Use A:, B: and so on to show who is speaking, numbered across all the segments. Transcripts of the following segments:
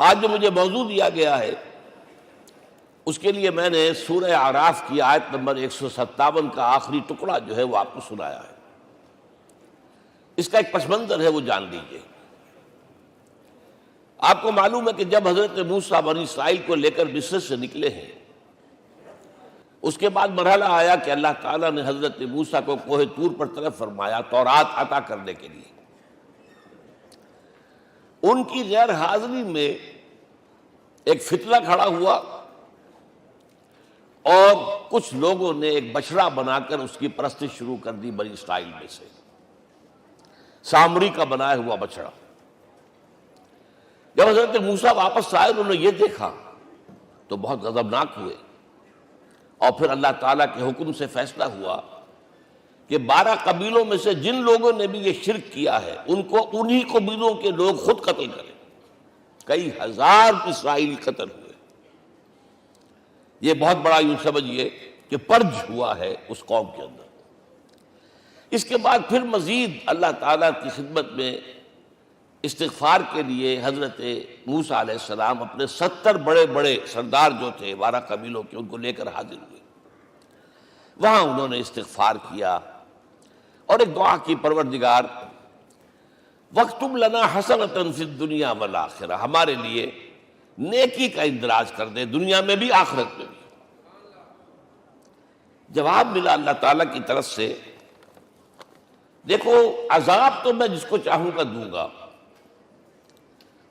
A: آج جو مجھے موضوع دیا گیا ہے اس کے لیے میں نے سورہ اعراف کی آیت نمبر 157 کا آخری ٹکڑا جو ہے وہ آپ کو سنایا ہے۔ اس کا ایک پس منظر ہے وہ جان لیجیے۔ آپ کو معلوم ہے کہ جب حضرت موسیٰ بنی اسرائیل کو لے کر مصر سے نکلے ہیں، اس کے بعد مرحلہ آیا کہ اللہ تعالیٰ نے حضرت موسیٰ کو کوہ طور پر طلب فرمایا تورات عطا کرنے کے لیے۔ ان کی غیر حاضری میں ایک فتنہ کھڑا ہوا اور کچھ لوگوں نے ایک بچڑا بنا کر اس کی پرستش شروع کر دی بنی اسرائیل میں سے، سامری کا بنایا ہوا بچڑا۔ جب حضرت موسیٰ واپس آئے انہوں نے یہ دیکھا تو بہت غضبناک ہوئے، اور پھر اللہ تعالیٰ کے حکم سے فیصلہ ہوا کہ 12 قبیلوں میں سے جن لوگوں نے بھی یہ شرک کیا ہے ان کو انہی قبیلوں کے لوگ خود قتل کریں۔ کئی ہزار اسرائیلی قتل ہوئے۔ یہ بہت بڑا یوں سمجھیے کہ پرج ہوا ہے اس قوم کے اندر۔ اس کے بعد پھر مزید اللہ تعالیٰ کی خدمت میں استغفار کے لیے حضرت موسیٰ علیہ السلام اپنے 70 بڑے بڑے سردار جو تھے 12 قبیلوں کے ان کو لے کر حاضر ہوئے۔ وہاں انہوں نے استغفار کیا اور ایک دعا کی، پروردگار وَاكْتُبْ لَنَا حَسَنَةً فِي الدُّنْيَا وَالْآخِرَةِ، ہمارے لیے نیکی کا اندراج کر دے، دنیا میں بھی آخرت میں بھی۔ جواب ملا اللہ تعالیٰ کی طرف سے، دیکھو عذاب تو میں جس کو چاہوں گا دوں گا،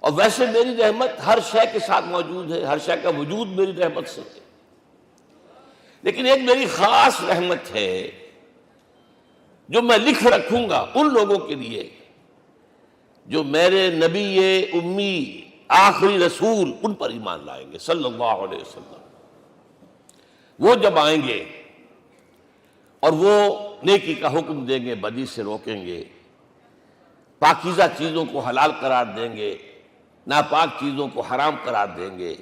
A: اور ویسے میری رحمت ہر شے کے ساتھ موجود ہے، ہر شے کا وجود میری رحمت سے ہے، لیکن ایک میری خاص رحمت ہے جو میں لکھ رکھوں گا ان لوگوں کے لیے جو میرے نبی امی آخری رسول ان پر ایمان لائیں گے صلی اللہ علیہ وسلم۔ وہ جب آئیں گے اور وہ نیکی کا حکم دیں گے، بدی سے روکیں گے، پاکیزہ چیزوں کو حلال قرار دیں گے، ناپاک چیزوں کو حرام قرار دیں گے،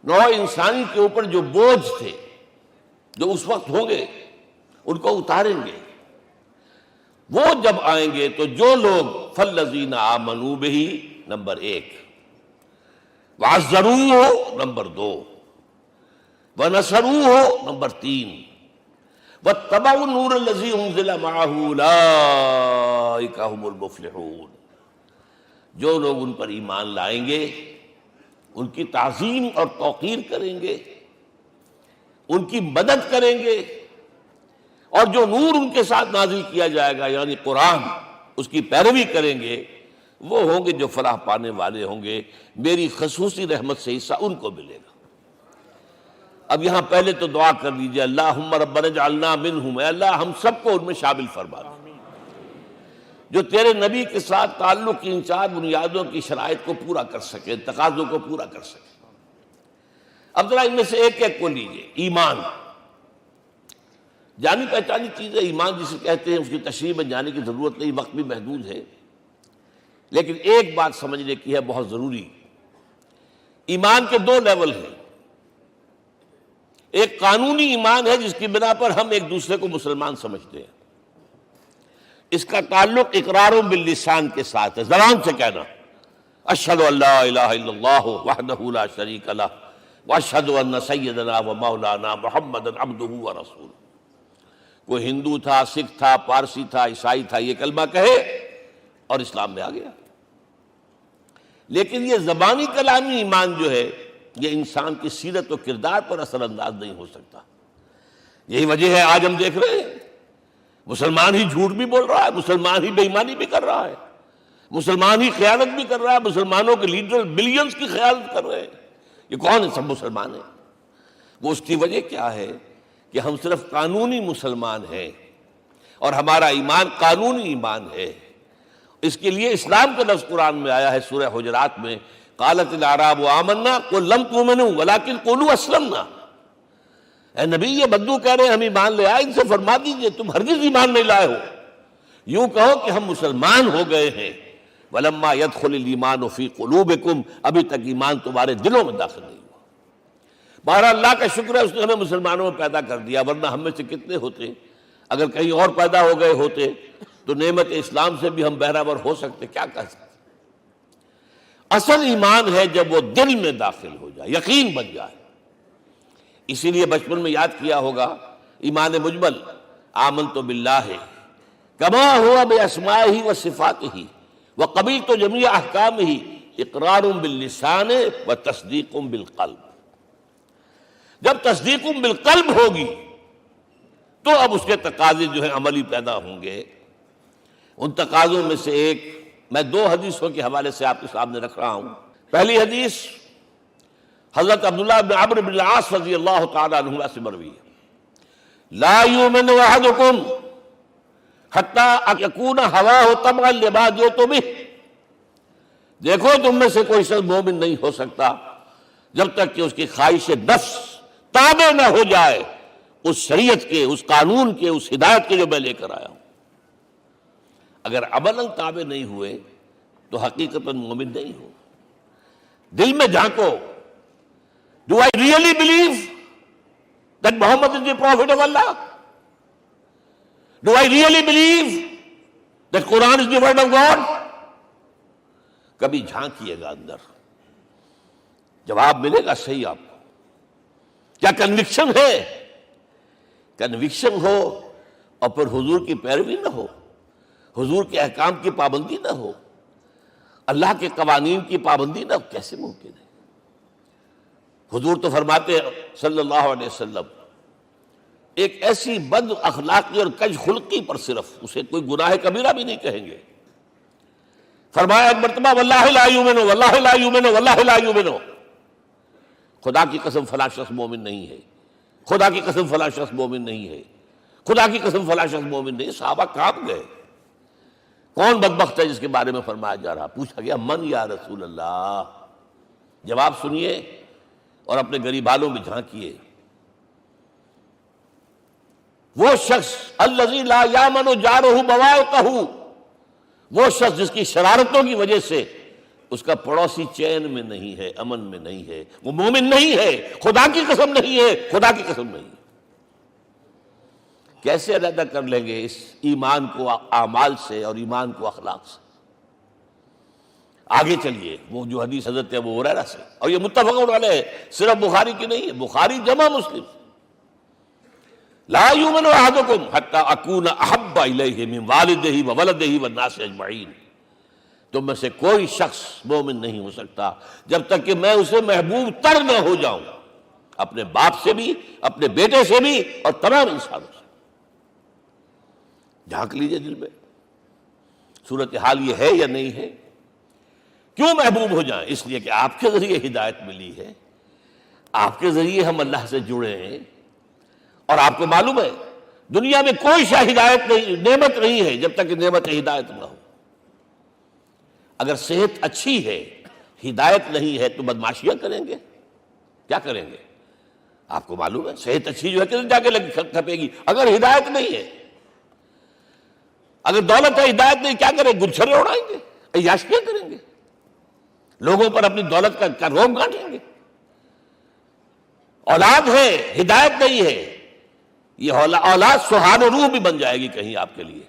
A: نوع انسانی کے اوپر جو بوجھ تھے جو اس وقت ہوں گے ان کو اتاریں گے۔ وہ جب آئیں گے تو جو لوگ فَالَّذِينَ آمَنُوا بِهِ نمبر 1، وَعَزَّرُوهُ نمبر 2، وَنَصَرُوهُ نمبر 3، وَاتَّبَعُوا النُّورَ الَّذِي أُنزِلَ مَعَهُ أُولَٰئِكَ هُمُ الْمُفْلِحُونَ۔ جو لوگ ان پر ایمان لائیں گے، ان کی تعظیم اور توقیر کریں گے، ان کی مدد کریں گے، اور جو نور ان کے ساتھ نازل کیا جائے گا یعنی قرآن، اس کی پیروی کریں گے، وہ ہوں گے جو فلاح پانے والے ہوں گے، میری خصوصی رحمت سے حصہ ان کو ملے گا۔ اب یہاں پہلے تو دعا کر لیجئے، اللہم ربنا اجعلنا منہم، اے اللہ ہم سب کو ان میں شامل فرما دے جو تیرے نبی کے ساتھ تعلق کی ان 4 بنیادوں کی شرائط کو پورا کر سکے، تقاضوں کو پورا کر سکے۔ اب ذرا ان میں سے ایک ایک کو لیجئے۔ ایمان جانی پہچانی چیز ہے، ایمان جسے کہتے ہیں، اس کی تشریح میں جانے کی ضرورت نہیں، وقت بھی محدود ہے، لیکن ایک بات سمجھنے کی ہے بہت ضروری۔ ایمان کے 2 لیول ہیں۔ ایک قانونی ایمان ہے جس کی بنا پر ہم ایک دوسرے کو مسلمان سمجھتے ہیں، اس کا تعلق اقرار باللسان کے ساتھ ہے، زبان سے کہنا اشہد ان لا الہ الا اللہ وحدہ لا شریک لہ واشہد ان سیدنا و مولانا محمدا عبدہ ورسولہ۔ کوئی ہندو تھا، سکھ تھا، پارسی تھا، عیسائی تھا، یہ کلمہ کہے اور اسلام میں آ گیا۔ لیکن یہ زبانی کلامی ایمان جو ہے یہ انسان کی سیرت و کردار پر اثر انداز نہیں ہو سکتا۔ یہی وجہ ہے آج ہم دیکھ رہے ہیں مسلمان ہی جھوٹ بھی بول رہا ہے، مسلمان ہی بے ایمانی بھی کر رہا ہے، مسلمان ہی خیانت بھی کر رہا ہے، مسلمانوں کے لیڈر بلینز کی خیانت کر رہے ہیں۔ یہ کون ہے؟ سب مسلمان ہیں۔ وہ اس کی وجہ کیا ہے کہ ہم صرف قانونی مسلمان ہیں اور ہمارا ایمان قانونی ایمان ہے۔ اس کے لیے اسلام کا لفظ قرآن میں آیا ہے سورہ حجرات میں، قالت الاعراب آمنا قل لم تؤمنوا ولکن قولوا اسلمنا۔ اے نبی یہ بدو کہہ رہے ہیں ہم ایمان لے آئے، ان سے فرما دیجئے تم ہرگز ایمان نہیں لائے ہو، یوں کہو کہ ہم مسلمان ہو گئے ہیں۔ ولما يدخل الايمان في قلوبكم، ابھی تک ایمان تمہارے دلوں میں داخل نہیں ہوا۔ بہرحال اللہ کا شکر ہے اس نے ہمیں مسلمانوں میں پیدا کر دیا، ورنہ ہم میں سے کتنے ہوتے اگر کہیں اور پیدا ہو گئے ہوتے تو نعمت اسلام سے بھی ہم بہرہ ور ہو سکتے، کیا کہہ سکتے۔ اصل ایمان ہے جب وہ دل میں داخل ہو جائے، یقین بن جائے۔ اسی لیے بچپن میں یاد کیا ہوگا ایمان مجمل، آمنت باللہ کما ہوا باسمائہ و صفاتہ وقبلت جمیع احکامہ اقرار باللسان و تصدیق بالقلب۔ جب تصدیق بالقلب ہوگی تو اب اس کے تقاضے جو ہیں عملی پیدا ہوں گے۔ ان تقاضوں میں سے ایک میں 2 حدیثوں کے حوالے سے آپ کے سامنے رکھ رہا ہوں۔ پہلی حدیث حضرت عبداللہ بن عمرو بن العاص رضی اللہ تعالی عنہما سے مروی ہے، لا یؤمن احدکم حتی یکون ہواہ طبعا لما جئت بہ۔ دیکھو تم میں سے کوئی شخص مومن نہیں ہو سکتا جب تک کہ اس کی خواہش نفس تابع نہ ہو جائے اس شریعت کے، اس قانون کے، اس ہدایت کے جو میں لے کر آیا ہوں۔ اگر عملاً تابع نہیں ہوئے تو حقیقتاً مومن نہیں ہو۔ دل میں جھانکو، Do I really believe that Muhammad is the prophet of Allah? Do I really believe that Quran is the word of God? کبھی جھانکیے گا اندر، جواب ملے گا صحیح آپ کو۔ کیا کنوکشن ہے؟ کنوکشن ہو اور پھر حضور کی پیروی نہ ہو، حضور کے احکام کی پابندی نہ ہو، اللہ کے قوانین کی پابندی نہ ہو، کیسے ممکن ہے؟ حضور تو فرماتے ہیں صلی اللہ علیہ وسلم، ایک ایسی بد اخلاقی اور کج خلقی پر صرف اسے کوئی گناہ کبیرہ بھی نہیں کہیں گے۔ فرمایا ایک مرتبہ واللہ لا یؤمن، واللہ لا یؤمن، واللہ لا یؤمن، خدا کی قسم فلاں شخص مومن نہیں ہے، خدا کی قسم فلاں شخص مومن نہیں ہے، خدا کی قسم فلاں شخص مومن نہیں۔ صحابہ کانپ گئے، کون بدبخت ہے جس کے بارے میں فرمایا جا رہا؟ پوچھا گیا من یا رسول اللہ؟ جواب سنیے اور اپنے غریب حالوں میں جھانکیے۔ وہ شخص الذی لا یامن جارہ بوائقہ، وہ شخص جس کی شرارتوں کی وجہ سے اس کا پڑوسی چین میں نہیں ہے، امن میں نہیں ہے، وہ مومن نہیں ہے، خدا کی قسم نہیں ہے، خدا کی قسم نہیں ہے۔ کیسے علیحدہ کر لیں گے اس ایمان کو اعمال سے اور ایمان کو اخلاق سے؟ آگے چلیے، وہ جو حدیث حضرت ابو ہریرہ سے، اور یہ متفق علیہ ہے، صرف بخاری کی نہیں ہے، بخاری جمع مسلم۔ لا یؤمن احدکم حتی اکون احب الیہ من والدہ وولدہ والناس اجمعین۔ تم میں سے کوئی شخص مومن نہیں ہو سکتا جب تک کہ میں اسے محبوب تر نہ ہو جاؤں، اپنے باپ سے بھی، اپنے بیٹے سے بھی، اور تمام انسانوں سے۔ جھانک لیجئے دل میں، صورتحال یہ ہے یا نہیں ہے؟ کیوں محبوب ہو جائیں؟ اس لیے کہ آپ کے ذریعے ہدایت ملی ہے، آپ کے ذریعے ہم اللہ سے جڑے ہیں، اور آپ کو معلوم ہے دنیا میں کوئی شاہ ہدایت نہیں، نعمت نہیں ہے جب تک کہ نعمت ہدایت نہ ہو۔ اگر صحت اچھی ہے، ہدایت نہیں ہے، تو بدماشیاں کریں گے، کیا کریں گے؟ آپ کو معلوم ہے صحت اچھی جو ہے کہ جا کے کھپے گی، اگر ہدایت نہیں ہے۔ اگر دولت ہے، ہدایت نہیں، کیا کریں؟ گلچھرے اڑائیں گے، عیاشیاں کریں گے، لوگوں پر اپنی دولت کا روب گانٹیں گے۔ اولاد ہے، ہدایت نہیں ہے، یہ اولاد سہان روح بھی بن جائے گی کہیں آپ کے لیے۔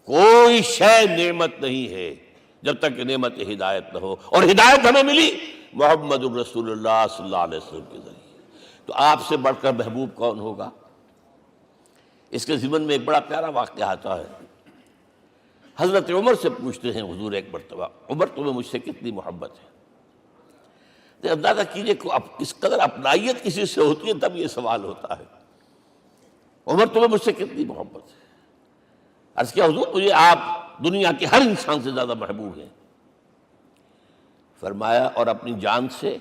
A: کوئی شے نعمت نہیں ہے جب تک کہ نعمت ہدایت نہ ہو، اور ہدایت ہمیں ملی محمد الرسول اللہ صلی اللہ علیہ وسلم کے ذریعے۔ تو آپ سے بڑھ کر محبوب کون ہوگا؟ اس کے ضمن میں ایک بڑا پیارا واقعہ آتا ہے۔ حضرت عمر سے پوچھتے ہیں حضور ایک مرتبہ، عمر تمہیں مجھ سے کتنی محبت ہے؟ تو اندازہ کیجئے کہ اس قدر اپنائیت کسی سے ہوتی ہے تب یہ سوال ہوتا ہے، عمر تمہیں مجھ سے کتنی محبت ہے؟ عرض کیا حضور مجھے آپ دنیا کے ہر انسان سے زیادہ محبوب ہیں۔ فرمایا اور اپنی جان سے؟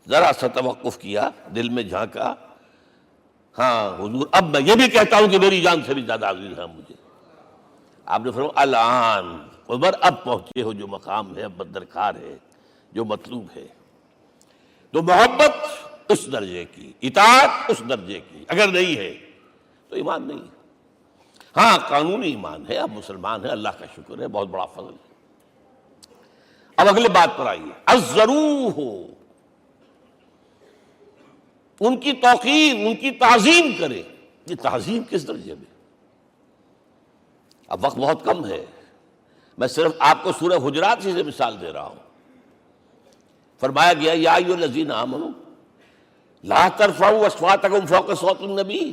A: ذرا سا توقف کیا، دل میں جھانکا، ہاں حضور اب میں یہ بھی کہتا ہوں کہ میری جان سے بھی زیادہ عزیز ہے مجھے۔ آپ نے فرمایا الان عمر اب پہنچے ہو جو مقام ہے، اب درکار ہے، جو مطلوب ہے۔ تو محبت اس درجے کی، اطاعت اس درجے کی اگر نہیں ہے تو ایمان نہیں ہے۔ ہاں قانونی ایمان ہے، اب مسلمان ہے، اللہ کا شکر ہے، بہت بڑا فضل ہے۔ اب اگلے بات پر آئیے، الضروح، ان کی توقیر، ان کی تعظیم کرے۔ یہ تعظیم کس درجے میں؟ اب وقت بہت کم ہے، میں صرف آپ کو سورہ حجرات سے مثال دے رہا ہوں. فرمایا گیا یا ایھا الذین آمنوا لا ترفعوا اصواتکم فوق صوت النبی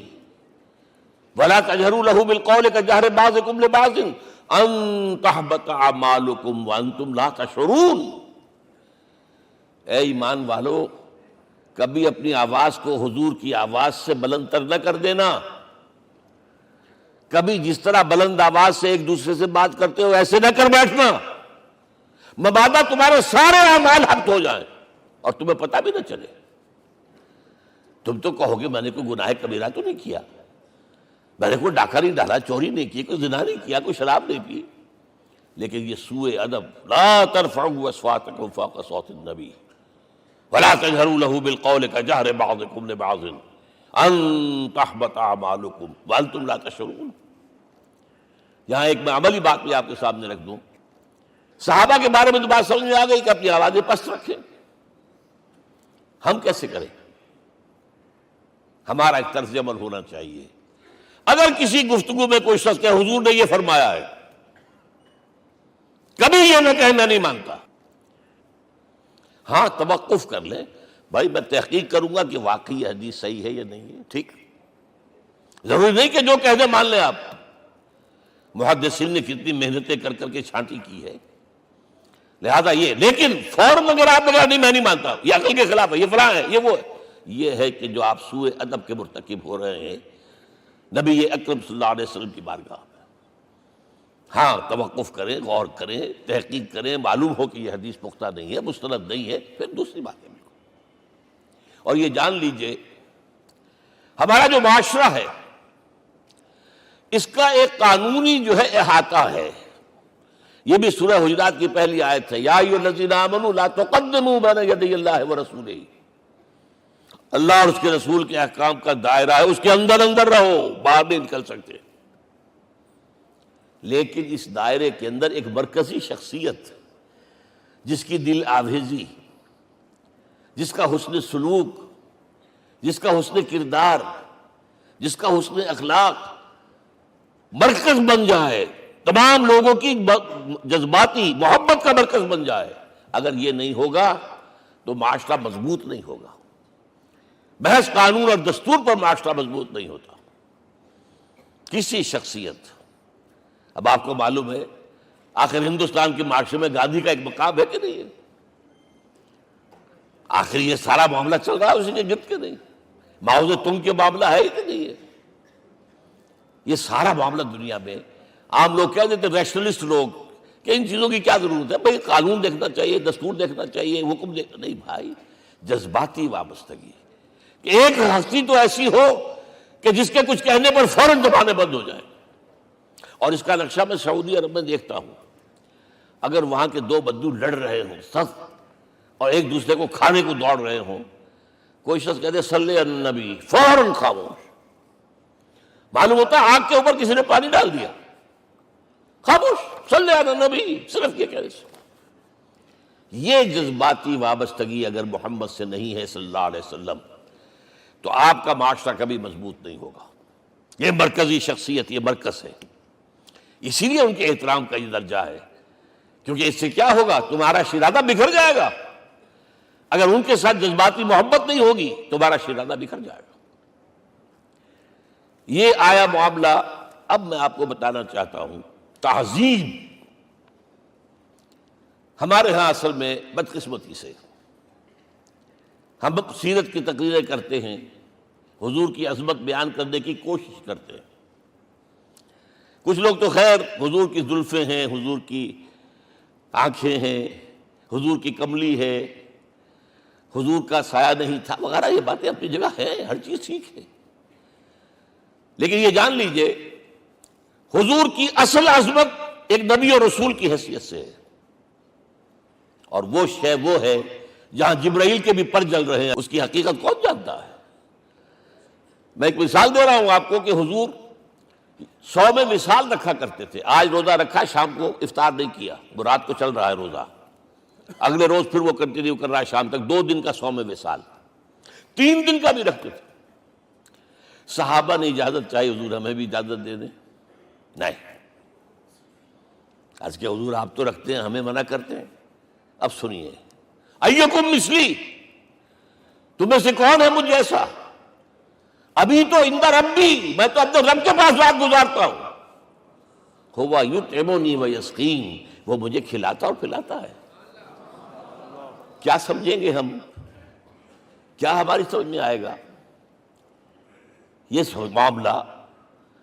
A: ولا تجہروا لہ بالقول کجہر بعضکم لبعض ان تحبط اعمالکم وانتم لا تشعرون. اے ایمان والو، کبھی اپنی آواز کو حضور کی آواز سے بلند تر نہ کر دینا. کبھی جس طرح بلند آواز سے ایک دوسرے سے بات کرتے ہو ایسے نہ کر بیٹھنا، مبادا تمہارے سارے اعمال حق ہو جائیں اور تمہیں پتہ بھی نہ چلے. تم تو کہو گے میں نے کوئی گناہ کبیرہ تو نہیں کیا، میں نے کوئی ڈاکہ نہیں ڈالا، چوری نہیں کی، کوئی زنا نہیں کیا، کوئی شراب نہیں پی. لیکن یہ سوء ادب، لا ترفعوا اصواتکم فوق صوت النبی ولا تجہروا لہ بالقول کجہر بعضکم لبعض ان تحبط اعمالکم وانتم لا تشعرون. یہاں ایک میں عملی بات بھی آپ کے سامنے رکھ دوں. صحابہ کے بارے میں تو بات سمجھ میں آ گئی کہ اپنی آوازیں پست رکھیں. ہم کیسے کریں؟ ہمارا ایک طرز عمل ہونا چاہیے. اگر کسی گفتگو میں کوئی شخص کہ حضور نے یہ فرمایا ہے، کبھی یہ نہ کہے میں نہیں مانتا. ہاں توقف کر لیں، بھائی میں تحقیق کروں گا کہ واقعی یہ حدیث صحیح ہے یا نہیں ہے. ٹھیک، ضروری نہیں کہ جو کہہ دیں مان لیں آپ. محدثین نے کتنی محنتیں کر کر کے چھانٹی کی ہے. لہذا یہ، لیکن فوراً اگر آپ بتا نہیں میں نہیں مانتا، یہ عقل کے خلاف ہے، یہ فلاں ہے، یہ وہ ہے، یہ ہے کہ جو آپ سوء ادب کے مرتکب ہو رہے ہیں نبی اکرم صلی اللہ علیہ وسلم کی بارگاہ میں. ہاں توقف کریں، غور کریں، تحقیق کریں، معلوم ہو کہ یہ حدیث پختہ نہیں ہے، مستند نہیں ہے، پھر دوسری بات ہے. اور یہ جان لیجئے ہمارا جو معاشرہ ہے اس کا ایک قانونی جو ہے احاطہ ہے. یہ بھی سورہ حجرات کی پہلی آیت ہے، یا ایھا الذین آمنوا لا تقدموا بین یدی اللہ ورسولہ. اللہ اور اس کے رسول کے احکام کا دائرہ ہے، اس کے اندر اندر رہو، باہر نہیں نکل سکتے. لیکن اس دائرے کے اندر ایک مرکزی شخصیت جس کی دل آویزی، جس کا حسن سلوک، جس کا حسن کردار، جس کا حسن اخلاق مرکز بن جائے، تمام لوگوں کی جذباتی محبت کا مرکز بن جائے، اگر یہ نہیں ہوگا تو معاشرہ مضبوط نہیں ہوگا. محض قانون اور دستور پر معاشرہ مضبوط نہیں ہوتا. کسی شخصیت، اب آپ کو معلوم ہے آخر ہندوستان کے معاشرے میں گاندھی کا ایک مقام ہے کہ نہیں ہے؟ آخر یہ سارا معاملہ چل رہا ہے اسی کے گرد کے نہیں؟ ماؤ زے تنگ کے معاملہ ہے کہ نہیں ہے؟ یہ سارا معاملہ دنیا میں عام لوگ کہہ دیتے، ریشنلسٹ لوگ، کہ ان چیزوں کی کیا ضرورت ہے؟ بھائی قانون دیکھنا چاہیے، دستور دیکھنا چاہیے، حکم دیکھنا نہیں. بھائی جذباتی وابستگی، کہ ایک ہستی تو ایسی ہو کہ جس کے کچھ کہنے پر فوراً زبانیں بند ہو جائیں. اور اس کا نقشہ میں سعودی عرب میں دیکھتا ہوں، اگر وہاں کے دو بدو لڑ رہے ہوں سخت اور ایک دوسرے کو کھانے کو دوڑ رہے ہوں، کوئی شخص کہتے صلی علی النبی، فوراً خاموش. معلوم ہوتا ہے آگ کے اوپر کسی نے پانی ڈال دیا، خاموش، صلی علی النبی، صرف یہ کہنے سے. یہ جذباتی وابستگی اگر محمد سے نہیں ہے صلی اللہ علیہ وسلم تو آپ کا معاشرہ کبھی مضبوط نہیں ہوگا. یہ مرکزی شخصیت، یہ مرکز ہے. اسی لیے ان کے احترام کا یہ درجہ ہے، کیونکہ اس سے کیا ہوگا؟ تمہارا شیرازہ بکھر جائے گا. اگر ان کے ساتھ جذباتی محبت نہیں ہوگی تمہارا شیرازہ بکھر جائے گا. یہ آیا معاملہ. اب میں آپ کو بتانا چاہتا ہوں تہذیب. ہمارے ہاں اصل میں بدقسمتی سے ہم سیرت کی تقریریں کرتے ہیں، حضور کی عظمت بیان کرنے کی کوشش کرتے ہیں. کچھ لوگ تو خیر حضور کی زلفیں ہیں، حضور کی آنکھیں ہیں، حضور کی کملی ہے، حضور کا سایہ نہیں تھا وغیرہ، یہ باتیں اپنی جگہ ہیں، ہر چیز ٹھیک ہے. لیکن یہ جان لیجئے حضور کی اصل عظمت ایک نبی اور رسول کی حیثیت سے ہے، اور وہ شے وہ ہے جہاں جبرائیل کے بھی پر جل رہے ہیں. اس کی حقیقت کون جانتا ہے؟ میں ایک مثال دے رہا ہوں آپ کو کہ حضور 100 میں مثال رکھا کرتے تھے. آج روزہ رکھا، شام کو افطار نہیں کیا، وہ رات کو چل رہا ہے روزہ، اگلے روز پھر وہ کنٹینیو کر رہا ہے شام تک. 2 دن کا 100 میں مثال، 3 دن کا بھی رکھتے تھے. صحابہ نے اجازت چاہی، حضور ہمیں بھی اجازت دے دیں. نہیں، آج کے حضور آپ تو رکھتے ہیں، ہمیں منع کرتے ہیں۔ اب سنیے، ایکم مثلی، تمہیں سے کون ہے مجھ جیسا؟ ابھی تو عند ربی، میں تو اپنے رب کے پاس رات گزارتا ہوں۔ ہوا یطعمنی ویسقین، وہ مجھے کھلاتا اور پلاتا ہے۔ کیا سمجھیں گے ہم؟ کیا ہماری سمجھ میں آئے گا؟ یہ معاملہ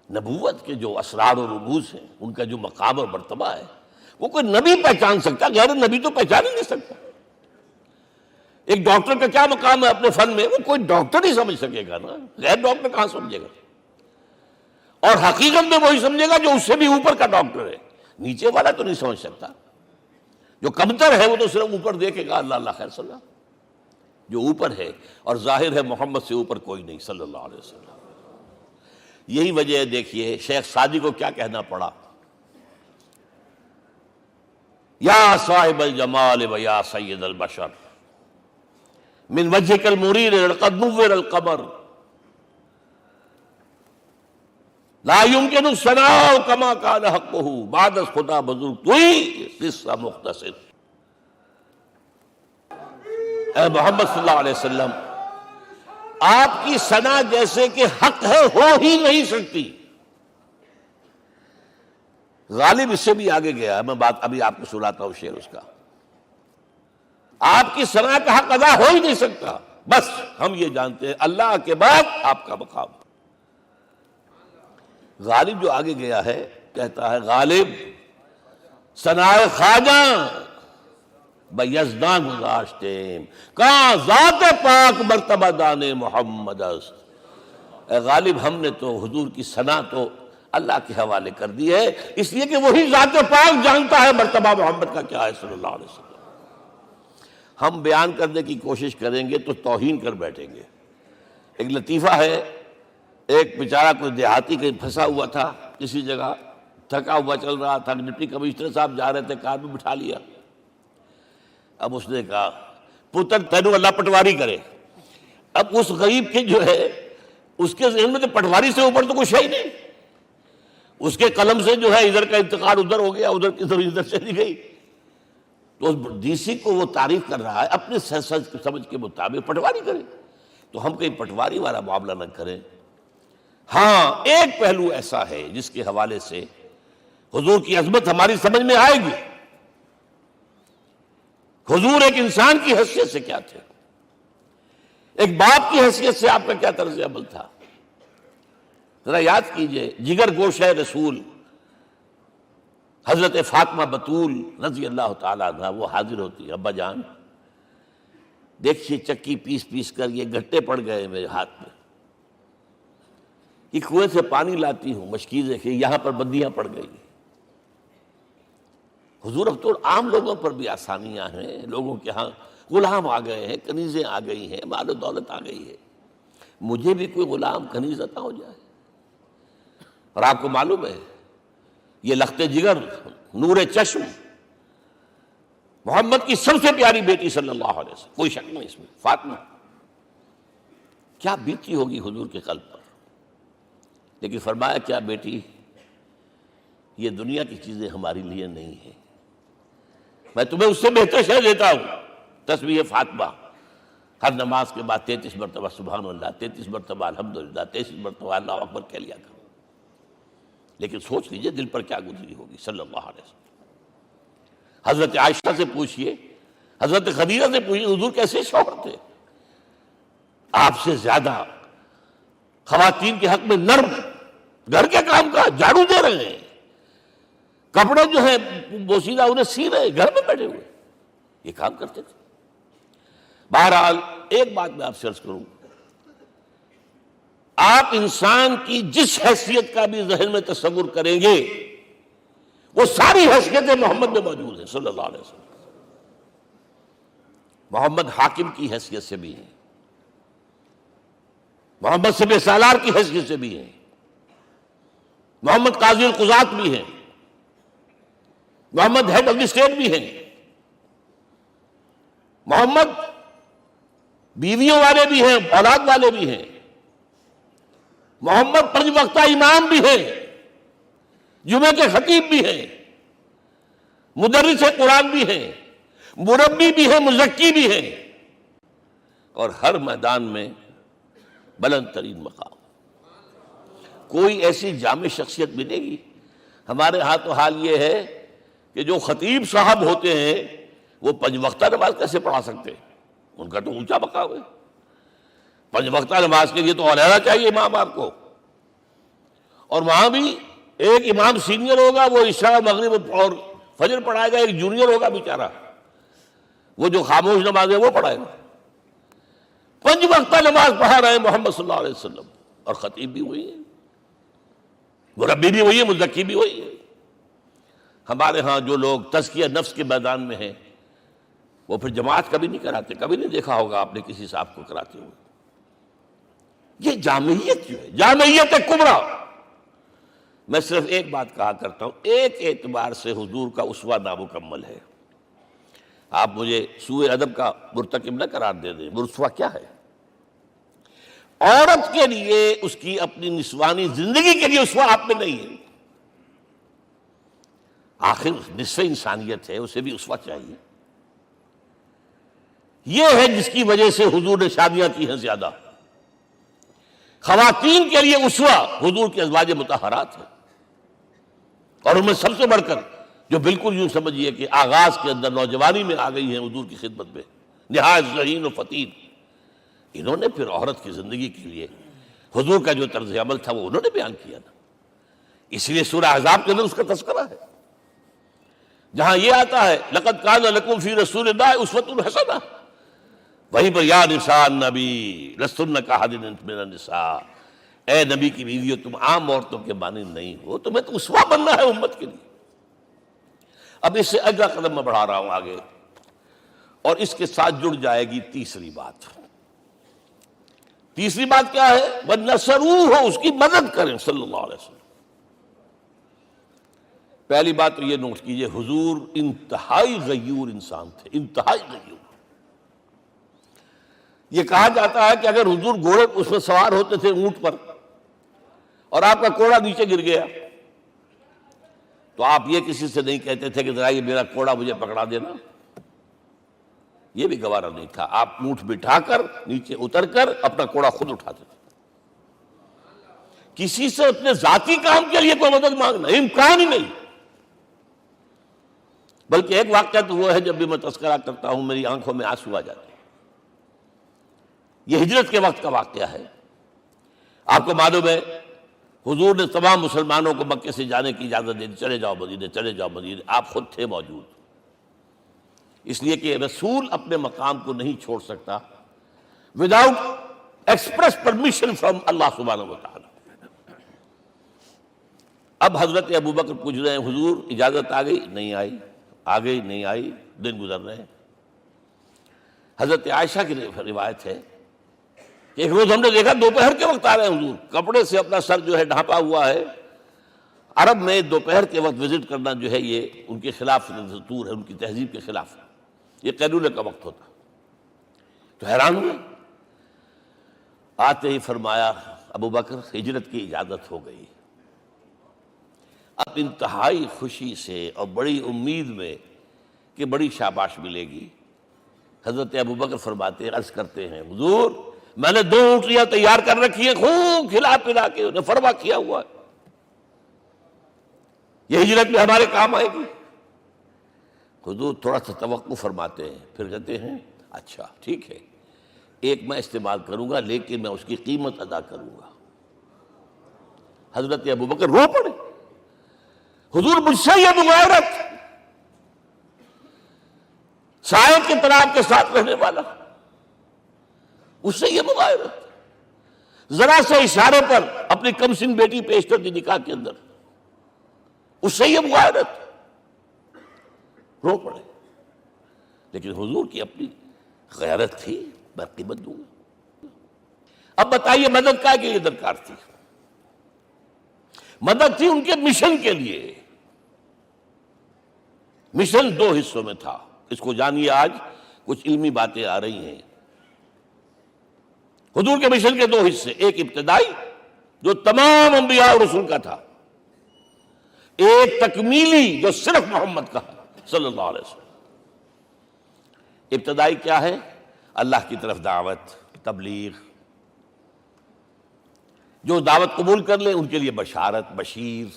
A: نبوت کے جو اسرار و رموز ہیں، ان کا جو مقام اور مرتبہ ہے، وہ کوئی نبی پہچان سکتا، غیر نبی تو پہچان ہی نہیں سکتا۔ ایک ڈاکٹر کا کیا مقام ہے اپنے فن میں، وہ کوئی ڈاکٹر ہی سمجھ سکے گا نا، غیر ڈاکٹر کہاں سمجھے گا؟ اور حقیقت میں وہی سمجھے گا جو اس سے بھی اوپر کا ڈاکٹر ہے، نیچے والا تو نہیں سمجھ سکتا۔ جو کمتر ہے وہ تو صرف اوپر دیکھے گا، اللہ اللہ خیر صلی اللہ، جو اوپر ہے اور ظاہر ہے محمد سے اوپر کوئی نہیں صلی اللہ علیہ وسلم۔ یہی وجہ ہے، دیکھیے شیخ سعدی کو کیا کہنا پڑا، یا صاحب الجمال و یا سید البشر من وجهک المریر قد نور القمر لا يمکن الثناء کما کان حقہ بعد از خدا بزرگ توئی قصہ مختصر۔ اے محمد صلی اللہ علیہ وسلم، آپ کی ثنا جیسے کہ حق ہے ہو ہی نہیں سکتی۔ غالب اس سے بھی آگے گیا ہے، میں بات ابھی آپ کو سناتا ہوں شعر اس کا۔ آپ کی ثنا کا حق ادا ہو ہی نہیں سکتا، بس ہم یہ جانتے ہیں اللہ کے بعد آپ کا مقام۔ غالب جو آگے گیا ہے کہتا ہے، غالب ثنائے خواجہ بیزداں گزاشتیم کہاں ذات پاک مرتبہ دان محمد است۔ اے غالب، ہم نے تو حضور کی ثنا تو اللہ کے حوالے کر دی ہے، اس لیے کہ وہی ذات پاک جانتا ہے مرتبہ محمد کا کیا ہے صلی اللہ علیہ وسلم۔ ہم بیان کرنے کی کوشش کریں گے تو توہین کر بیٹھیں گے۔ ایک لطیفہ ہے، ایک بیچارہ کوئی دیہاتی کہیں پھنسا ہوا تھا کسی جگہ، تھکا ہوا چل رہا تھا، ڈپٹی کمشنر صاحب جا رہے تھے، کار میں بٹھا لیا۔ اب اس نے کہا، پتر تینوں اللہ پٹواری کرے۔ اب اس غریب کے جو ہے اس کے ذہن میں تو پٹواری سے اوپر تو کچھ ہے ہی نہیں، اس کے قلم سے جو ہے ادھر کا انتقال ادھر ہو گیا، ادھر چلی گئی۔ تو ڈی سی کو وہ تعریف کر رہا ہے، اپنے سمجھ کے مطابق پٹواری کرے، تو ہم کہیں پٹواری والا معاملہ نہ کریں۔ ہاں، ایک پہلو ایسا ہے جس کے حوالے سے حضور کی عظمت ہماری سمجھ میں آئے گی۔ حضور ایک انسان کی حیثیت سے کیا تھے، ایک باپ کی حیثیت سے آپ کا کیا طرز عمل تھا، ذرا یاد کیجئے۔ جگر گوشہ رسول حضرت فاطمہ بطول رضی اللہ تعالیٰ عنہ وہ حاضر ہوتی ہے، ابا جان دیکھیے چکی پیس پیس کر یہ گھٹے پڑ گئے میرے ہاتھ میں، یہ کنویں سے پانی لاتی ہوں، مشکیزیں کہ یہاں پر بندیاں پڑ گئی۔ حضور اب تو عام لوگوں پر بھی آسانیاں ہیں، لوگوں کے ہاں غلام آ گئے ہیں، کنیزیں آ گئی ہیں، مال و دولت آ گئی ہے، مجھے بھی کوئی غلام کنیز عطا ہو جائے۔ اور آپ کو معلوم ہے یہ لخت جگر نور چشم محمد کی سب سے پیاری بیٹی صلی اللہ علیہ وسلم، کوئی شک نہیں اس میں، فاطمہ کیا بیتی ہوگی حضور کے قلب پر۔ لیکن فرمایا، کیا بیٹی، یہ دنیا کی چیزیں ہمارے لیے نہیں ہیں، میں تمہیں اس سے بہتر شے دیتا ہوں۔ تسبیح فاطمہ ہر نماز کے بعد 33 مرتبہ سبحان اللہ، 33 مرتبہ الحمدللہ، 33 مرتبہ اللہ اکبر کہہ لیا کرو۔ لیکن سوچ لیجئے دل پر کیا گزری ہوگی صلی اللہ علیہ وسلم۔ حضرت عائشہ سے پوچھئے، حضرت خدیجہ سے پوچھئے، حضور کیسے شوہر تھے؟ آپ سے زیادہ خواتین کے حق میں نرم، گھر کے کام کا جھاڑو دے رہے ہیں، کپڑے جو ہیں بوسیدہ انہیں سی رہے، گھر میں بیٹھے ہوئے یہ کام کرتے تھے۔ بہرحال ایک بات میں آپ سے عرض کروں، آپ انسان کی جس حیثیت کا بھی ذہن میں تصور کریں گے وہ ساری حیثیتیں محمد میں موجود ہیں صلی اللہ علیہ وسلم۔ محمد حاکم کی حیثیت سے بھی ہیں، محمد سب سالار کی حیثیت سے بھی ہیں، محمد قاضی القضات بھی ہیں، محمد ہیڈ آف دی اسٹیٹ بھی ہیں، محمد بیویوں والے بھی ہیں، اولاد والے بھی ہیں، محمد 5 وقتہ امام بھی ہیں، جمعے کے خطیب بھی ہیں، مدرس قرآن بھی ہیں، مربی بھی ہیں، مزکی بھی ہیں، اور ہر میدان میں بلند ترین مقام۔ کوئی ایسی جامع شخصیت ملے گی؟ ہمارے ہاں تو حال یہ ہے کہ جو خطیب صاحب ہوتے ہیں وہ 5 وقتہ نماز کیسے پڑھا سکتے ہیں؟ ان کا تو اونچا مقام ہے۔ 5 وقتہ نماز کے لیے تو علیحدہ چاہیے امام آپ کو، اور وہاں بھی ایک امام سینئر ہوگا، وہ عشاء مغرب اور فجر پڑھائے گا، ایک جونیئر ہوگا بیچارہ، وہ جو خاموش نماز ہے وہ پڑھائے گا۔ 5 وقتہ نماز پڑھا رہے ہیں محمد صلی اللہ علیہ وسلم، اور خطیب بھی وہی ہے، مربی بھی وہی ہے، مزکی بھی وہی ہے۔ ہمارے ہاں جو لوگ تزکیہ نفس کے میدان میں ہیں وہ پھر جماعت کبھی نہیں کراتے، کبھی نہیں دیکھا ہوگا آپ نے کسی صاحب کو کراتے ہوئے۔ یہ جامعیت جو ہے، جامعیت کبریٰ۔ میں صرف ایک بات کہا کرتا ہوں، ایک اعتبار سے حضور کا اسوہ نامکمل ہے۔ آپ مجھے سوء ادب کا مرتکب نہ قرار دے دیں، اسوہ کیا ہے؟ عورت کے لیے اس کی اپنی نسوانی زندگی کے لیے اسوہ آپ میں نہیں ہے۔ آخر نصف انسانیت ہے، اسے بھی اسوہ چاہیے۔ یہ ہے جس کی وجہ سے حضور نے شادیاں کی ہیں زیادہ۔ خواتین کے لیے اسوہ حضور کے ازواج مطہرات ہیں، اور ان میں سب سے بڑھ کر جو بالکل یوں سمجھیے کہ آغاز کے اندر نوجوانی میں آ گئی ہیں حضور کی خدمت میں، نہایت ذہین و فتین، انہوں نے پھر عورت کی زندگی کے لیے حضور کا جو طرز عمل تھا وہ انہوں نے بیان کیا نا۔ اس لیے سورہ احزاب کے اندر اس کا تذکرہ ہے، جہاں یہ آتا ہے لقد کان لکم فی رسول اللہ اسوۃ حسنہ، وہیں پر یا نساء النبی لستن کاحد من النساء، اے نبی کی بیویو تم عام عورتوں کے مانند نہیں ہو، تمہیں تو اسوہ بننا ہے امت کے لیے۔ اب اس سے اگلا قدم میں بڑھا رہا ہوں آگے، اور اس کے ساتھ جڑ جائے گی تیسری بات۔ تیسری بات کیا ہے؟ وَنَصَرُوهُ، اس کی مدد کریں صلی اللہ علیہ وسلم۔ پہلی بات تو یہ نوٹ کیجئے، حضور انتہائی غیور انسان تھے، انتہائی غیور۔ یہ کہا جاتا ہے کہ اگر حضور گھوڑے اس میں سوار ہوتے تھے اونٹ پر، اور آپ کا کوڑا نیچے گر گیا، تو آپ یہ کسی سے نہیں کہتے تھے کہ ذرا یہ میرا کوڑا مجھے پکڑا دینا، یہ بھی گوارا نہیں تھا۔ آپ اونٹ بٹھا کر نیچے اتر کر اپنا کوڑا خود اٹھاتے تھے۔ کسی سے اپنے ذاتی کام کے لیے کوئی مدد مانگنا امکان ہی نہیں۔ بلکہ ایک واقعہ تو وہ ہے جب بھی میں تذکرہ کرتا ہوں میری آنکھوں میں آنسو آ جاتے ہیں۔ یہ ہجرت کے وقت کا واقعہ ہے۔ آپ کو معلوم ہے حضور نے تمام مسلمانوں کو مکے سے جانے کی اجازت دے دی، چلے جاؤ مدینے، چلے جاؤ مدینے، آپ خود تھے موجود، اس لیے کہ رسول اپنے مقام کو نہیں چھوڑ سکتا وداؤٹ ایکسپریس پرمیشن فرام اللہ سبحانہ وتعالی۔ اب حضرت ابوبکر پوچھ رہے ہیں حضور اجازت آ گئی؟ نہیں آئی، آ گئی نہیں آئی، دن گزر رہے ہیں۔ حضرت عائشہ کی روایت ہے کہ ایک روز ہم نے دیکھا دوپہر کے وقت آ رہے ہیں حضور، کپڑے سے اپنا سر جو ہے ڈھانپا ہوا ہے۔ عرب میں دوپہر کے وقت وزٹ کرنا جو ہے یہ ان کے خلاف دستور ہے، ان کی تہذیب کے خلاف ہے، یہ قیلولے کا وقت ہوتا۔ تو حیران ہوئے، آتے ہی فرمایا ابوبکر ہجرت کی اجازت ہو گئی۔ اب انتہائی خوشی سے اور بڑی امید میں کہ بڑی شاباش ملے گی، حضرت ابوبکر فرماتے ہیں، عرض کرتے ہیں حضور میں نے 2 اونٹیاں تیار کر رکھی ہیں، خوب کھلا پلا کے انہیں فرما کیا ہوا ہے، یہ ہجرت میں ہمارے کام آئے گی۔ حضور تھوڑا سا توقع فرماتے ہیں، پھر کہتے ہیں اچھا ٹھیک ہے، ایک میں استعمال کروں گا لیکن میں اس کی قیمت ادا کروں گا۔ حضرت ابوبکر رو پڑے، حضور مجھ سے یہ مغایرت، سائے کے طرح کے ساتھ رہنے والا، اس سے یہ مغایرت، ذرا سے اشارے پر اپنی کم سن بیٹی پیش کر دی نکاح کے اندر، اس سے یہ مغایرت، رو پڑے۔ لیکن حضور کی اپنی غیرت تھی، میں قیمت دوں گا۔ اب بتائیے مدد کا کہ یہ درکار تھی؟ مدد تھی ان کے مشن کے لیے۔ مشن 2 حصوں میں تھا، اس کو جانیے، آج کچھ علمی باتیں آ رہی ہیں۔ حضور کے مشن کے 2 حصے، ایک ابتدائی جو تمام انبیاء اور رسول کا تھا، ایک تکمیلی جو صرف محمد کا، صلی اللہ علیہ وسلم۔ ابتدائی کیا ہے؟ اللہ کی طرف دعوت، تبلیغ۔ جو دعوت قبول کر لیں ان کے لیے بشارت، بشیر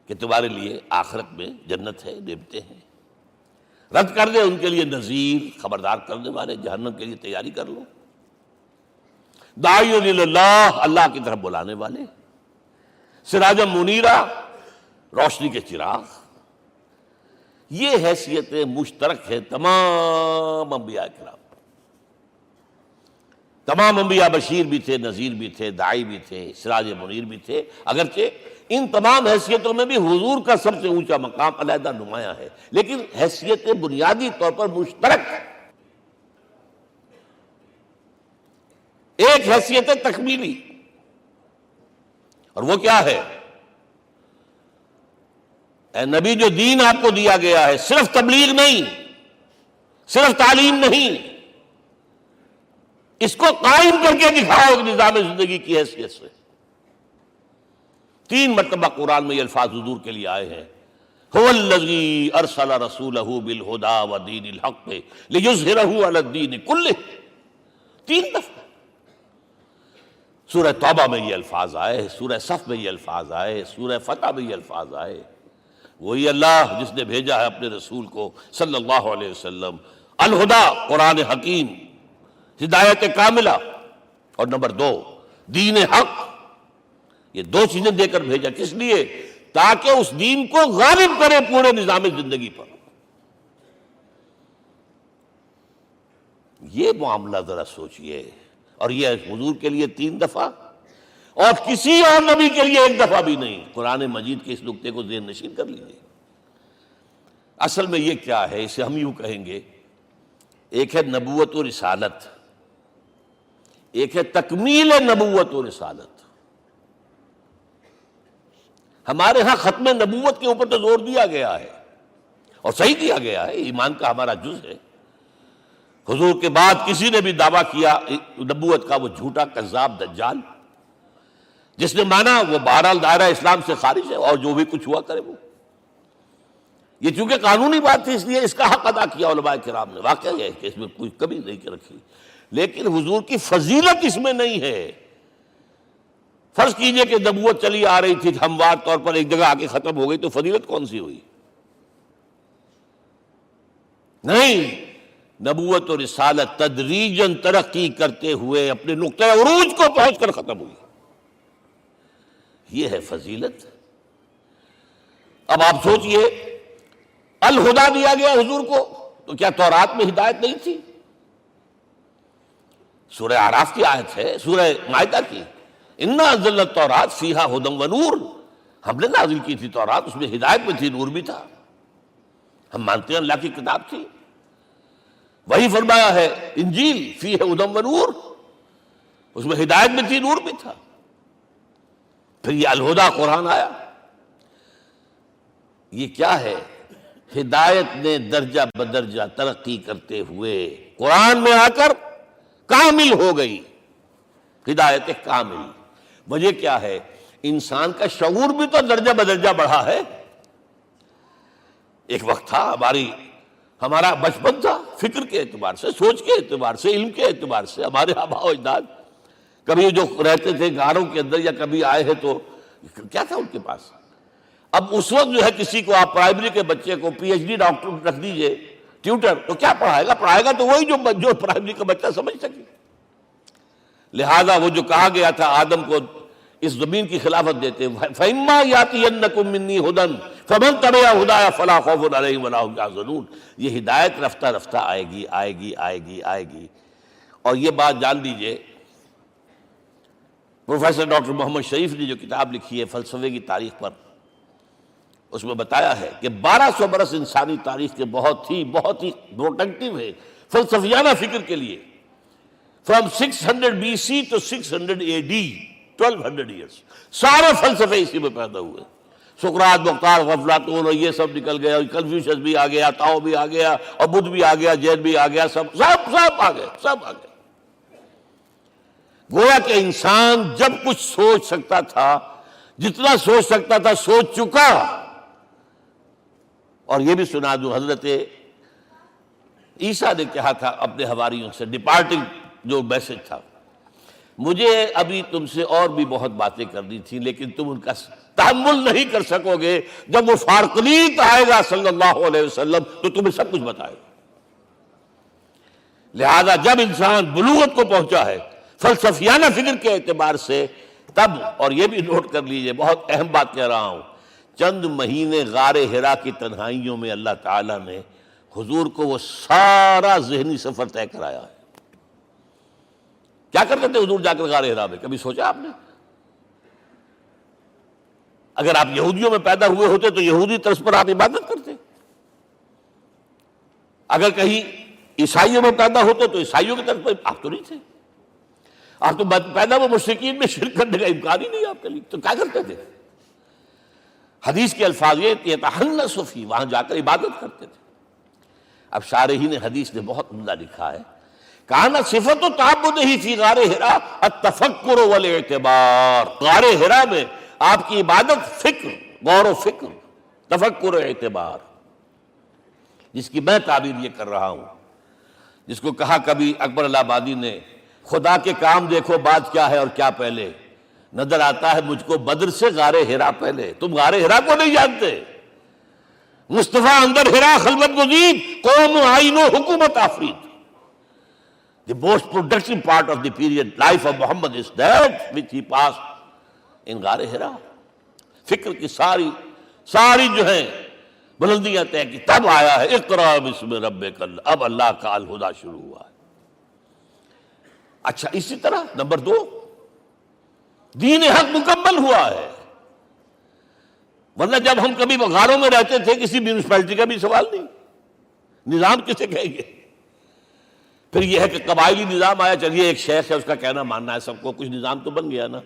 A: کہ تمہارے لیے آخرت میں جنت ہے، نعمتیں ہیں۔ رد کر دیں ان کے لیے نذیر، خبردار کرنے والے، جہنم کے لیے تیاری کر لو۔ داعی اللہ، اللہ کی طرف بلانے والے، سراجا منیرا، روشنی کے چراغ۔ یہ حیثیتیں مشترک ہے تمام انبیاء کرام۔ تمام انبیاء بشیر بھی تھے، نذیر بھی تھے، داعی بھی تھے، سراج منیر بھی تھے، اگرچہ ان تمام حیثیتوں میں بھی حضور کا سب سے اونچا مقام علیحدہ نمایاں ہے، لیکن حیثیتیں بنیادی طور پر مشترک۔ ایک حیثیت تکمیلی، اور وہ کیا ہے؟ اے نبی، جو دین آپ کو دیا گیا ہے صرف تبلیغ نہیں، صرف تعلیم نہیں، اس کو قائم کر کے دکھاؤ ایک نظام زندگی کی حیثیت سے۔ 3 مرتبہ قرآن میں یہ الفاظ حضور کے لیے آئے ہیں، هو الذی ارسل رسولہ بالہدی ودین الحق لیظہرہ علی الدین کلہ۔ 3 دفعہ سورہ توبہ میں یہ الفاظ آئے، سورہ صف میں یہ الفاظ آئے، سورہ فتح میں یہ الفاظ آئے۔ وہی اللہ جس نے بھیجا ہے اپنے رسول کو صلی اللہ علیہ وسلم، الہدا، قرآن حکیم، ہدایت کاملہ، اور نمبر 2 دین حق۔ یہ 2 چیزیں دے کر بھیجا، کس لیے؟ تاکہ اس دین کو غالب کرے پورے نظام زندگی پر۔ یہ معاملہ ذرا سوچئے، اور یہ حضور کے لیے 3 دفعہ، اور کسی اور نبی کے لیے 1 دفعہ بھی نہیں۔ قرآن مجید کے اس نقطے کو ذہن نشین کر لیجیے۔ اصل میں یہ کیا ہے؟ اسے ہم یوں کہیں گے، ایک ہے نبوت و رسالت، ایک ہے تکمیل نبوت و رسالت۔ ہمارے ہاں ختم نبوت کے اوپر تو زور دیا گیا ہے، اور صحیح دیا گیا ہے، ایمان کا ہمارا جز ہے۔ حضور کے بعد کسی نے بھی دعویٰ کیا نبوت کا، وہ جھوٹا کذاب دجال، جس نے مانا وہ بہرحال دائرہ اسلام سے خارج ہے، اور جو بھی کچھ ہوا کرے وہ۔ یہ چونکہ قانونی بات تھی، اس لیے اس کا حق ادا کیا علماء کرام نے۔ واقعہ یہ ہے کہ اس میں کوئی کمی نہیں رکھی، لیکن حضور کی فضیلت اس میں نہیں ہے۔ فرض کیجئے کہ نبوت چلی آ رہی تھی ہموار طور پر، ایک جگہ آ کے ختم ہو گئی، تو فضیلت کون سی ہوئی؟ نہیں، نبوت و رسالت تدریجاً ترقی کرتے ہوئے اپنے نقطۂ عروج کو پہنچ کر ختم ہوئی۔ یہ ہے فضیلت۔ اب آپ سوچئے، الہدا دیا گیا حضور کو، تو کیا تورات میں ہدایت نہیں تھی؟ سورہ اعراف کی آیت ہے، سورہ مائدہ کی، انا انزلنا التوراۃ فیہا ھدی ونور۔ ہم نے نازل کی تھی تورات، اس میں ہدایت بھی تھی، نور بھی تھا۔ ہم مانتے ہیں اللہ کی کتاب تھی۔ وہی فرمایا ہے انجیل فیہا ھدی ونور، اس میں ہدایت بھی تھی، نور بھی تھا۔ پھر یہ الہدا قرآن آیا۔ یہ کیا ہے؟ ہدایت نے درجہ بدرجہ ترقی کرتے ہوئے قرآن میں آ کر کامل ہو گئی، ہدایت کامل۔ وجہ کیا ہے؟ انسان کا شعور بھی تو درجہ بدرجہ بڑھا ہے۔ ایک وقت تھا ہمارا بچپن تھا، فکر کے اعتبار سے، سوچ کے اعتبار سے، علم کے اعتبار سے، ہمارے آباء و اجداد کبھی جو رہتے تھے غاروں کے اندر یا کبھی آئے ہیں تو کیا تھا ان کے پاس؟ اب اس وقت جو ہے کسی کو آپ پرائمری کے بچے کو پی ایچ ڈی ڈاکٹر رکھ دیجئے ٹیوٹر، تو کیا پڑھائے گا؟ پڑھائے گا تو وہی جو پرائمری کا بچہ سمجھ سکے۔ لہذا وہ جو کہا گیا تھا آدم کو اس زمین کی خلافت دیتے، فَإِمَّا يَأْتِيَنَّكُم مِّنِّي هُدًى فَمَن تَبِعَ هُدَايَ فَلَا خَوْفٌ عَلَيْهِمْ وَلَا هُمْ يَحْزَنُونَ۔ یہ ہدایت رفتہ رفتہ آئے گی، آئے گی، آئے گی، آئے گی۔ اور یہ بات جان لیجئے، پروفیسر ڈاکٹر محمد شریف نے جو کتاب لکھی ہے فلسفے کی تاریخ پر، اس میں بتایا ہے کہ 1200 برس انسانی تاریخ کے بہت ہی پروڈکٹیو ہے فلسفیانہ فکر کے لیے۔ From 600 BC to 600 AD 1200 years, سارے فلسفے اسی میں پیدا ہوئے۔ سقراط، مختار، افلاطون اور یہ سب نکل گیا، کنفیوشس بھی آ گیا، تاؤ بھی آ گیا، اور بدھ بھی آ گیا، جین بھی آ گیا، سب آ گئے، سب آ گئے۔ گویا کہ انسان جب کچھ سوچ سکتا تھا، جتنا سوچ سکتا تھا سوچ چکا، اور یہ بھی سنا دوں، حضرت عیسیٰ نے کہا تھا اپنے حواریوں سے، ڈپارٹنگ جو میسج تھا، مجھے ابھی تم سے اور بھی بہت باتیں کرنی تھی لیکن تم ان کا تحمل نہیں کر سکو گے، جب وہ فارقلیت آئے گا صلی اللہ علیہ وسلم تو تمہیں سب کچھ بتائے گا۔ لہذا جب انسان بلوغت کو پہنچا ہے فلسفیانہ فکر کے اعتبار سے، تب، اور یہ بھی نوٹ کر لیجئے، بہت اہم بات کہہ رہا ہوں، چند مہینے غار حرا کی تنہائیوں میں اللہ تعالیٰ نے حضور کو وہ سارا ذہنی سفر طے کرایا ہے۔ کیا کرتے تھے حضور جا کر غار حرا میں؟ کبھی سوچا آپ نے؟ اگر آپ یہودیوں میں پیدا ہوئے ہوتے تو یہودی طرز پر آپ عبادت کرتے، اگر کہیں عیسائیوں میں پیدا ہوتے تو عیسائیوں کی طرف پر آپ تو نہیں تھے، آپ تو پیدا وہ مشرکین میں شرک کرنے کا امکان ہی نہیں آپ کے لیے، تو کیا کرتے تھے؟ حدیث کے الفاظ یہ یتحنث فی، وہاں جا کر عبادت کرتے تھے۔ اب شارحین حدیث نے بہت عمدہ لکھا ہے، کانا صفت و تعبدہ فی غار حرا التفکر والاعتبار، غار حرا میں آپ کی عبادت فکر، غور و فکر، تفکر و اعتبار، جس کی میں تعبیر یہ کر رہا ہوں، جس کو کہا کبھی اکبر الہ آبادی نے، خدا کے کام دیکھو بعد کیا ہے اور کیا پہلے، نظر آتا ہے مجھ کو بدر سے غار حرا پہلے۔ تم غار حرا کو نہیں جانتے، مصطفیٰ اندر حرا خلوت گزید، قوم آئین و حکومت آفرید۔ The most productive part of the period life of Muhammad is that which he passed in غار حرا۔ فکر کی ساری جو ہیں بلندیاں طے کی، تب آیا ہے اقرأ بسم ربک، اب اللہ کا الہدیٰ شروع ہوا ہے۔ اچھا، اسی طرح نمبر 2، دین حق مکمل ہوا ہے، ورنہ جب ہم کبھی غاروں میں رہتے تھے کسی میونسپلٹی کا بھی سوال نہیں، نظام کسے کہیں گے؟ پھر یہ ہے کہ قبائلی نظام آیا، چلیے ایک شیخ ہے اس کا کہنا ماننا ہے سب کو، کچھ نظام تو بن گیا نا،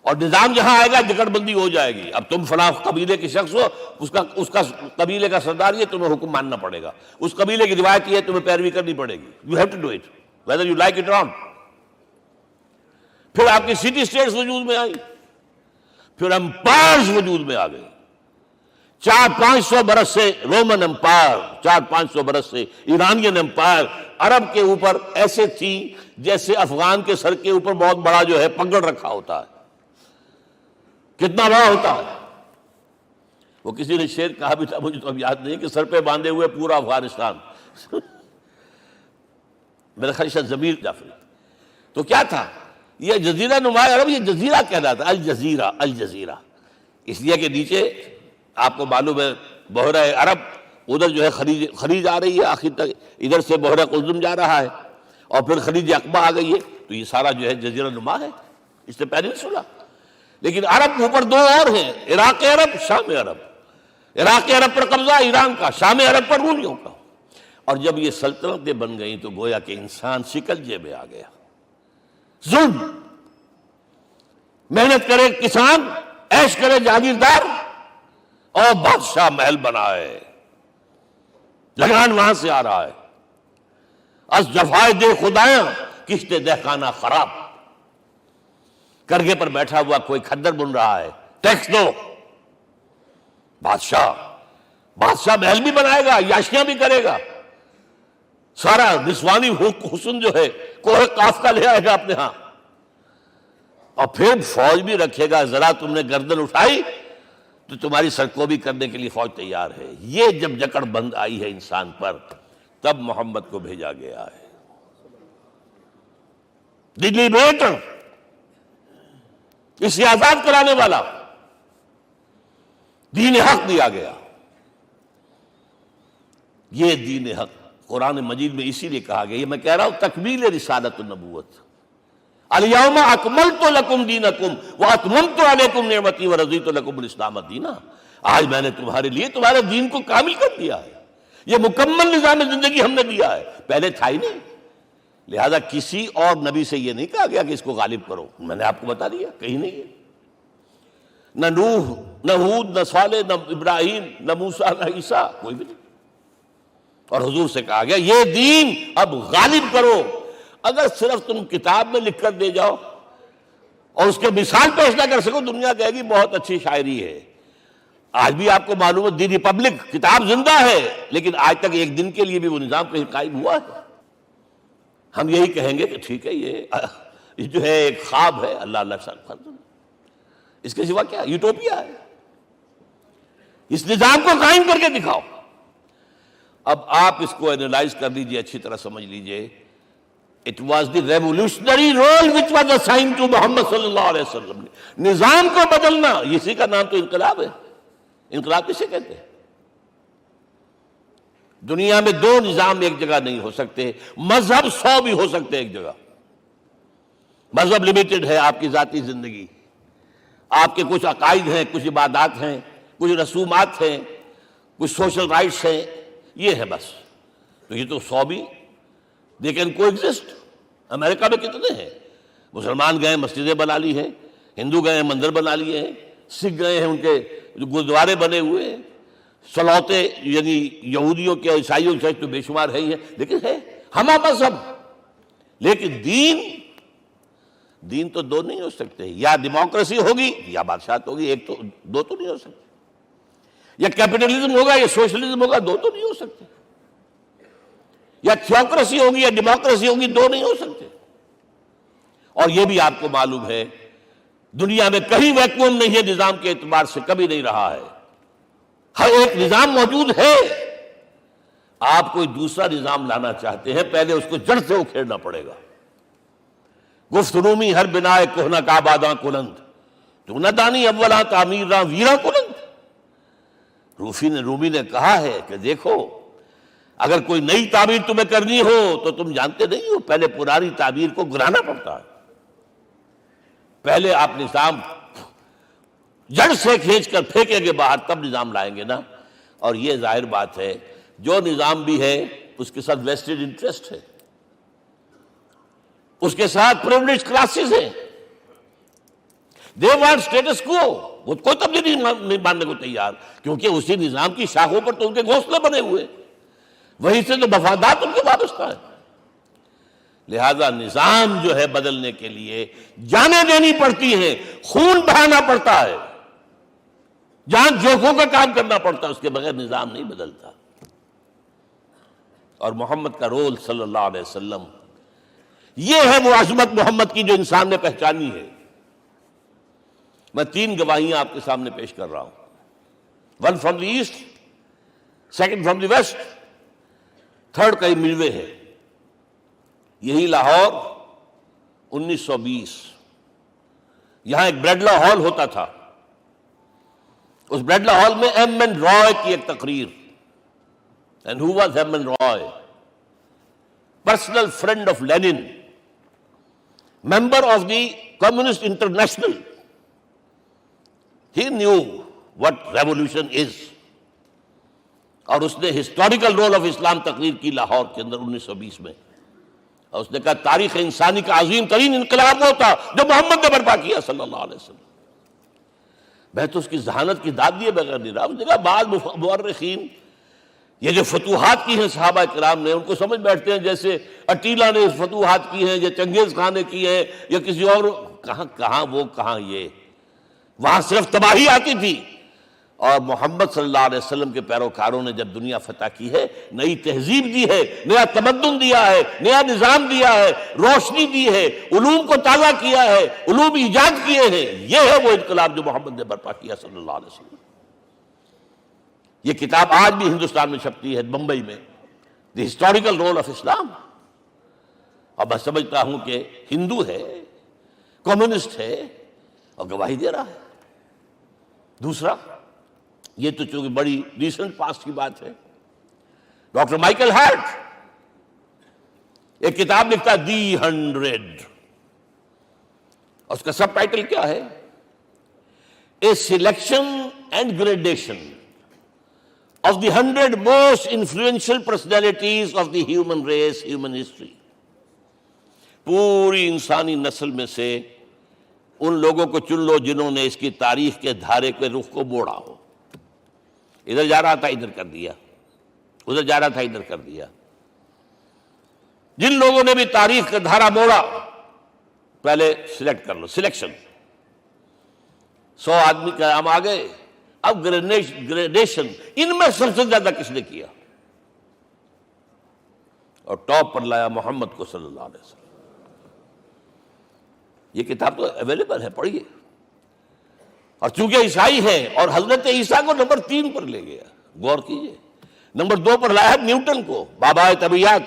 A: اور نظام جہاں آئے گا جکڑ بندی ہو جائے گی۔ اب تم فلاں قبیلے کے شخص ہو، اس کا قبیلے کا سردار یہ، تمہیں حکم ماننا پڑے گا، اس قبیلے کی روایت یہ ہے، تمہیں پیروی کرنی پڑے گی، you have to do it whether you like it or not۔ پھر آپ کی سٹی اسٹیٹس وجود میں آئی، پھر امپائرز وجود میں آ گئے، 400-500 برس سے رومن امپائر، 400-500 برس سے ایرانین امپائر عرب کے اوپر ایسے تھی جیسے افغان کے سر کے اوپر بہت بڑا جو ہے پگڑ رکھا ہوتا ہے، کتنا بڑا ہوتا ہے۔ وہ کسی نے شعر کہا بھی تھا، مجھے تو اب یاد نہیں، کہ سر پہ باندھے ہوئے پورا افغانستان، میرا خیال ہے ضمیر جعفری۔ تو کیا تھا یہ جزیرہ نما عرب، یہ جزیرہ کہلاتا، الجزیرہ، الجزیرہ، اس لیے کہ نیچے آپ کو معلوم ہے بحیرہ عرب، ادھر جو ہے خلیج آ رہی ہے آخر تک، ادھر سے بحیرہ قلزم جا رہا ہے، اور پھر خلیج عقبہ آ گئی ہے، تو یہ سارا جو ہے جزیرہ نما ہے، اس سے پہلے نہیں سنا۔ لیکن عرب اوپر 2 اور ہیں، عراق عرب، شام عرب۔ عراق عرب پر قبضہ ایران کا، شام عرب پر رومیوں کا، اور جب یہ سلطنتیں بن گئیں تو گویا کہ انسان شکنجے میں آ گیا۔ ظلم، محنت کرے کسان، عیش کرے جاگیردار، اور بادشاہ محل بنائے، لگان وہاں سے آ رہا ہے۔ از جفائے دے خدایاں کشتے دہقانہ خراب، کرگے پر بیٹھا ہوا کوئی کھدر بن رہا ہے، ٹیکس دو۔ بادشاہ محل بھی بنائے گا، عیاشیاں بھی کرے گا، سارا نسوانی حسن جو ہے کوہ قاف کا لے آئے گا اپنے ہاں، اور پھر فوج بھی رکھے گا، ذرا تم نے گردن اٹھائی تو تمہاری سرکوبی کرنے کے لیے فوج تیار ہے۔ یہ جب جکڑ بند آئی ہے انسان پر، تب محمد کو بھیجا گیا ہے۔ دلی بیٹر، اسے آزاد کرانے والا، دین حق دیا گیا۔ یہ دین حق قرآن مجید میں اسی لیے کہا گیا، یہ میں کہہ رہا ہوں تکمیل رسالت النبوت۔ الیوم اکملت لکم دینکم واتممت علیکم نعمتی ورضیت لکم الاسلام دینا۔ آج میں نے تمہارے لیے تمہارے دین کو کامل کر دیا ہے، یہ مکمل نظام زندگی ہم نے دیا ہے، پہلے تھا ہی نہیں۔ لہذا کسی اور نبی سے یہ نہیں کہا گیا کہ اس کو غالب کرو، میں نے آپ کو بتا دیا کہیں نہیں ہے، نہ نوح، نہ ہود، نہ صالح، نہ ابراہیم، نہ موسیٰ، نہ عیسیٰ، کوئی بھی نہیں۔ اور حضور سے کہا گیا یہ دین اب غالب کرو۔ اگر صرف تم کتاب میں لکھ کر دے جاؤ اور اس کے مثال پیش نہ کر سکو، دنیا کہے گی بہت اچھی شاعری ہے، آج بھی آپ کو معلوم ہے دی ریپبلک کتاب زندہ ہے، لیکن آج تک ایک دن کے لیے بھی وہ نظام کہیں قائم ہوا ہے؟ ہم یہی کہیں گے کہ ٹھیک ہے، یہ جو ہے ایک خواب ہے، اللہ اللہ ساتھ فرض، اس کے سوا کیا یوٹوپیا ہے؟ اس نظام کو قائم کر کے دکھاؤ۔ اب آپ اس کو اینالائز کر لیجئے، اچھی طرح سمجھ لیجئے۔ It was the revolutionary role which was assigned to محمد صلی اللہ علیہ وسلم۔ نظام کو بدلنا، اسی کا نام تو انقلاب ہے۔ انقلاب کسے کہتے ہیں؟ دنیا میں دو نظام ایک جگہ نہیں ہو سکتے، مذہب 100 بھی ہو سکتے ایک جگہ۔ مذہب لمیٹڈ ہے، آپ کی ذاتی زندگی، آپ کے کچھ عقائد ہیں، کچھ عبادات ہیں، کچھ رسومات ہیں، کچھ سوشل رائٹس ہیں، یہ ہے بس۔ تو یہ تو 100 بھی دے کین کو ایگزسٹ۔ امریکہ میں کتنے ہیں؟ مسلمان گئے مسجدیں بنا لی ہیں، ہندو گئے ہیں مندر بنا لیے ہیں، سکھ گئے ہیں ان کے گردوارے بنے ہوئے ہیں، سلوتے یعنی یہودیوں کے عیسائیوں کے تو بے شمار ہے ہی ہے، لیکن ہے ہمہ مذہب۔ لیکن دین تو دو نہیں ہو سکتے، یا ڈیموکریسی ہوگی یا بادشاہت ہوگی، ایک تو دو تو نہیں ہو سکتے۔ یا کیپٹلزم ہوگا یا سوشلزم ہوگا، دو تو نہیں ہو سکتے۔ یا تھیوکریسی ہوگی یا ڈیموکریسی ہوگی، دو نہیں ہو سکتے۔ اور یہ بھی آپ کو معلوم ہے دنیا میں کہیں ویکیوم نہیں ہے نظام کے اعتبار سے، کبھی نہیں رہا ہے۔ ہر ایک نظام موجود ہے۔ آپ کوئی دوسرا نظام لانا چاہتے ہیں، پہلے اس کو جڑ سے اکھیڑنا پڑے گا۔ گفت رومی ہر بنائے کوہنا کا باداں کلند، تو نہ دانی اولا تعمیر راں ویرا کلند۔ رومی نے کہا ہے کہ دیکھو، اگر کوئی نئی تعمیر تمہیں کرنی ہو تو تم جانتے نہیں ہو پہلے پرانی تعمیر کو گرانا پڑتا ہے۔ پہلے آپ نظام جڑ سے کھینچ کر پھینکیں گے باہر، تب نظام لائیں گے نا۔ اور یہ ظاہر بات ہے جو نظام بھی ہے اس کے ساتھ ویسٹڈ انٹرسٹ ہے، اس کے ساتھ پریولیج کلاسز ہیں۔ دے وانٹ اسٹیٹس کو، وہ کوئی تبدیلی نہیں ماننے کو تیار، کیونکہ اسی نظام کی شاخوں پر تو ان کے گھونسلے بنے ہوئے، وہیں سے تو مفادات ان کے وابستہ ہے۔ لہذا نظام جو ہے بدلنے کے لیے جانیں دینی پڑتی ہیں، خون بہانا پڑتا ہے، جان جوکھوں کا کام کرنا پڑتا ہے، اس کے بغیر نظام نہیں بدلتا۔ اور محمد کا رول صلی اللہ علیہ وسلم، یہ ہے وہ عظمت محمد کی جو انسان نے پہچانی ہے۔ میں 3 گواہیاں آپ کے سامنے پیش کر رہا ہوں، 1 from the east, 2 from the west, 3 کئی ملوے ہے۔ یہی لاہور 1920، یہاں ایک بریڈلا ہال ہوتا تھا، اس بریڈلا ہال میں ایم این رائے کی ایک تقریر۔ And who was M. N. Roy? Personal friend of Lenin, member of the Communist International. He knew what revolution is. اور اس نے ہسٹوریکل رول آف اسلام تقریر کی لاہور کے اندر 1920 میں، اور اس نے کہا تاریخ انسانی کا عظیم ترین انقلاب وہ تھا جو محمد نے برپا کیا صلی اللہ علیہ وسلم۔ میں تو اس کی ذہانت کی داد دیے بغیر نہیں رہا۔ اس نے کہا بعض مورخین یہ جو فتوحات کی ہیں صحابہ کرام نے، ان کو سمجھ بیٹھتے ہیں جیسے اٹیلا نے فتوحات کی ہیں یا چنگیز خان نے کی ہے یا کسی اور، کہاں وہ کہاں یہ، وہاں صرف تباہی آتی تھی۔ اور محمد صلی اللہ علیہ وسلم کے پیروکاروں نے جب دنیا فتح کی ہے، نئی تہذیب دی ہے، نیا تمدن دیا ہے، نیا نظام دیا ہے، روشنی دی ہے، علوم کو تازہ کیا ہے، علوم ایجاد کیے ہیں۔ یہ ہے وہ انقلاب جو محمد نے برپا کیا صلی اللہ علیہ وسلم۔ یہ کتاب آج بھی ہندوستان میں چھپتی ہے، بمبئی میں، دی ہسٹوریکل رول آف اسلام۔ اور میں سمجھتا ہوں کہ ہندو ہے، کمیونسٹ ہے اور گواہی دے رہا ہے۔ دوسرا، یہ تو چونکہ بڑی ریسنٹ پاسٹ کی بات ہے، ڈاکٹر مائیکل ہارٹ ایک کتاب لکھتا ہے دی 100، اور اس کا سب ٹائٹل کیا ہے؟ A selection and gradation of the 100 most influential personalities of the human race, human history۔ پوری انسانی نسل میں سے ان لوگوں کو چن لو جنہوں نے اس کی تاریخ کے دھارے کے رخ کو موڑا ہو۔ ادھر جا رہا تھا ادھر کر دیا، ادھر جا رہا تھا ادھر کر دیا۔ جن لوگوں نے بھی تاریخ کا دھارا موڑا، پہلے سلیکٹ کر لو، سلیکشن۔ 100 آدمی کا ہم آ گئے، اب گریڈیشن ان میں سب سے زیادہ کس نے کیا؟ اور ٹاپ پر لایا محمد کو صلی اللہ علیہ وسلم. یہ کتاب تو اویلیبل ہے، پڑھیے. اور چونکہ عیسائی ہے اور حضرت عیسیٰ کو نمبر 3 پر لے گیا، غور کیجئے. نمبر 2 پر لایا نیوٹن کو، بابا طبیعت.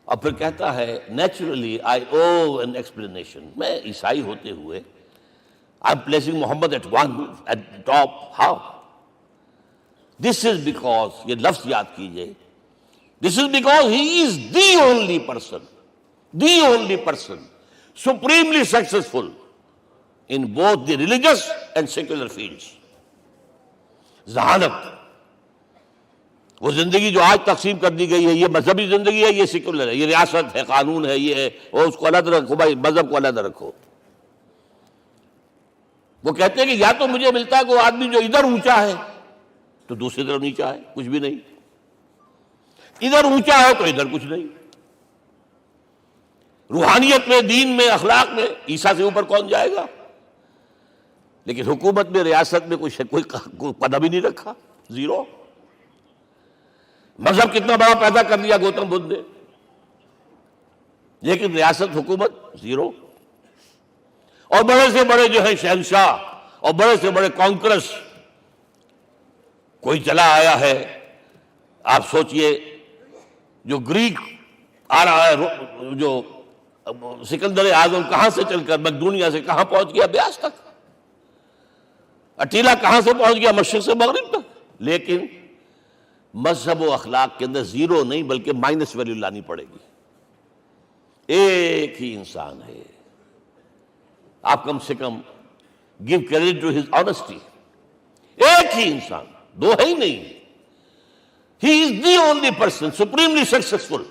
A: اور پھر کہتا ہے naturally I owe an explanation. میں عیسائی ہوتے ہوئے I am placing Muhammad at one at top. How? This is because, یہ لفظ یاد کیجئے، this is because he is the only person supremely successful in both the religious and secular fields. ذہانت، وہ زندگی جو آج تقسیم کر دی گئی ہے، یہ مذہبی زندگی ہے، یہ سیکولر ہے، یہ ریاست ہے، قانون ہے، یہ ہے، اور اس کو علیحدہ رکھو بھائی، مذہب کو علیحدہ رکھو. وہ کہتے ہیں کہ یا تو مجھے ملتا ہے کہ وہ آدمی جو ادھر اونچا ہے تو دوسری طرف نیچا ہے، کچھ بھی نہیں. ادھر اونچا ہے تو ادھر کچھ نہیں. روحانیت میں، دین میں، اخلاق میں عیسیٰ سے اوپر کون جائے گا؟ لیکن حکومت میں، ریاست میں کوئی قدم ہی نہیں رکھا، زیرو. مذہب کتنا بڑا پیدا کر دیا گوتم بدھ نے، لیکن ریاست، حکومت زیرو. اور بڑے سے بڑے جو ہیں شہنشاہ اور بڑے سے بڑے کانکرس کوئی چلا آیا ہے. آپ سوچئے جو گریک آ رہا ہے، جو سکندر اعظم کہاں سے چل کر مقدونیہ سے کہاں پہنچ گیا؟ بیاس تک. اٹیلا کہاں سے پہنچ گیا؟ مشرق سے مغرب تک. لیکن مذہب و اخلاق کے اندر زیرو نہیں بلکہ مائنس ویلیو لانی پڑے گی. ایک ہی انسان ہے. آپ کم سے کم give credit to his honesty. ایک ہی انسان، دو ہے ہی نہیں. He is the only person supremely successful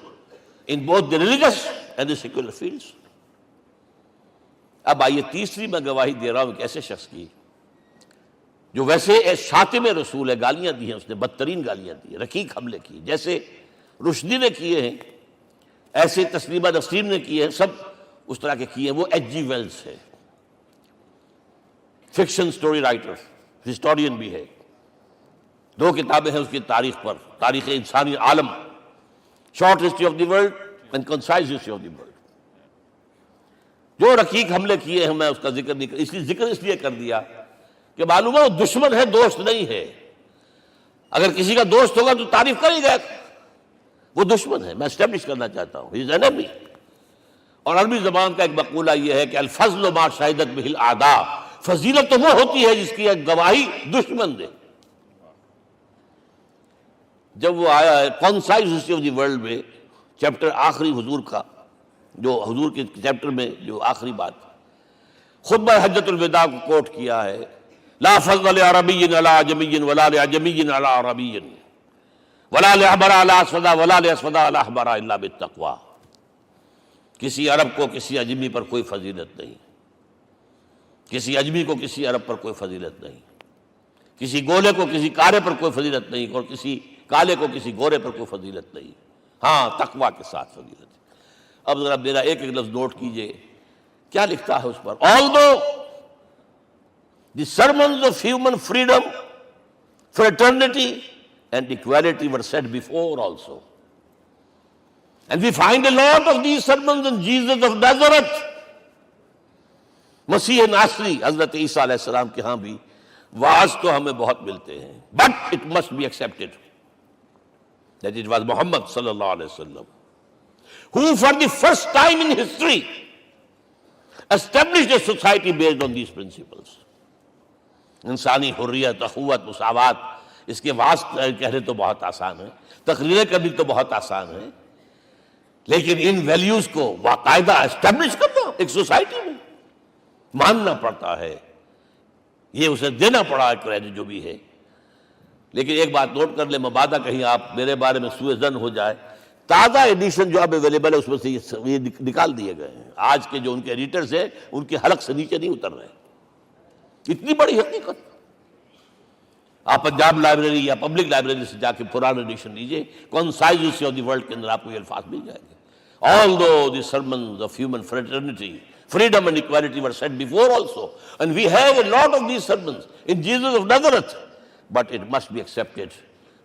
A: in both the religious and the secular fields. اب آئیے تیسری میں گواہی دے رہا ہوں ایک ایسے شخص کی جو ویسے شاتم رسول ہے، گالیاں دی ہیں اس نے، بدترین گالیاں دی ہیں، رقیق حملے کی، جیسے رشدی نے کیے ہیں، ایسے تسلیمہ نسرین نے کیے ہیں، سب اس طرح کے کیے ہیں. وہ ایچ جی ویلز ہے، فکشن سٹوری رائٹر، ہسٹورین بھی ہے. 2 کتابیں ہیں اس کی تاریخ پر، تاریخ انسانی عالم، short history of the world and concise history of the world. جو رقیق حملے کیے ہیں میں اس کا ذکر نہیں اس لیے کر دیا کہ معلوم ہے وہ دشمن ہے، دوست نہیں ہے. اگر کسی کا دوست ہوگا تو تعریف کر ہی گا. وہ دشمن ہے، میں اسٹیبلش کرنا چاہتا ہوں، ہی از انیمی. اور عربی زبان کا ایک مقولہ یہ ہے کہ الفضل ما شہدت بہ الاعداء. فضیلت تو وہ ہوتی ہے جس کی گواہی دشمن دے. جب وہ آیا ہے concise history of the world میں، چیپٹر آخری حضور کا، جو حضور کے چیپٹر میں جو آخری بات خطبہ حجۃ الوداع کو کوٹ کیا ہے، لا فضل لعربی علی عجمی ولا لعجمی علی عربی ولا لأحمر علی اسود ولا لأسود علی احمر الا بالتقوی. کسی عرب کو کسی عجمی پر کوئی فضیلت نہیں، کسی عجمی کو کسی عرب پر کوئی فضیلت نہیں، کسی گولے کو کسی کارے پر کوئی فضیلت نہیں، اور کسی کالے کو کسی گورے پر کوئی فضیلت نہیں. ہاں، تقویٰ کے ساتھ فضیلت ہے. اب ذرا میرا ایک ایک لفظ نوٹ کیجئے، کیا لکھتا ہے اس پر. Although the sermons of human freedom, fraternity and equality were said before also, and we find a lot of these sermons in Jesus of Nazareth. مسیح ناصری حضرت عیسیٰ علیہ السلام کے ہاں بھی وعظ تو ہمیں بہت ملتے ہیں، but it must be accepted that it was Muhammad صلی اللہ علیہ وسلم who for the first time in history established a society based on these principles. انسانی حریت، اخوت، مساوات، اس کے وعظ کہنے تو بہت آسان ہے، تقریریں کرنی تو بہت آسان ہے، لیکن ان ویلیوز کو باقاعدہ اسٹیبلش کرنا ایک سوسائٹی میں ماننا پڑتا ہے. یہ اسے دینا پڑا ہے کریڈٹ جو بھی ہے. لیکن ایک بات نوٹ کر لیں، مبادہ کہیں آپ میرے بارے میں سوء ظن ہو جائے، تازہ ایڈیشن جو اب اویلیبل ہے اس میں سے یہ نکال دیے گئے ہیں. آج کے جو ان کے ایڈیٹرز ہیں ان کے حلق سے نیچے نہیں اتر رہے. اتنی بڑی حقیقت. آپ پنجاب لائبریری یا پبلک لائبریری سے جا کے پرانا ایڈیشن لیجئے، concise history of the world کے اندر آپ کو یہ الفاظ مل جائیں گے. Although the sermons of human fraternity Freedom and equality were said before also. And we have a lot of these sermons in Jesus of Nazareth. But it must be accepted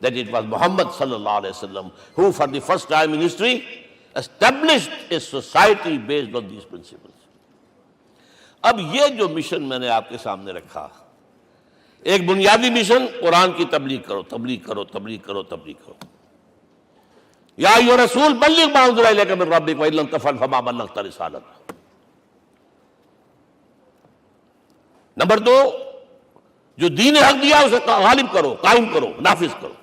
A: that it was Muhammad sallallahu alaihi wasallam who for the first time in history established a society based on these principles. اب یہ جو mission میں نے آپ کے سامنے رکھا، ایک بنیادی مشن قرآن کی تبلیغ کرو، تبلیغ کرو، تبلیغ کرو، تبلیغ کرو. یا ایھا رسول بلغ ما انزل الیک من ربک وان لم تفعل فما بلغت رسالتہ. نمبر 2، جو دین حق دیا اسے غالب کرو، قائم کرو، نافذ کرو،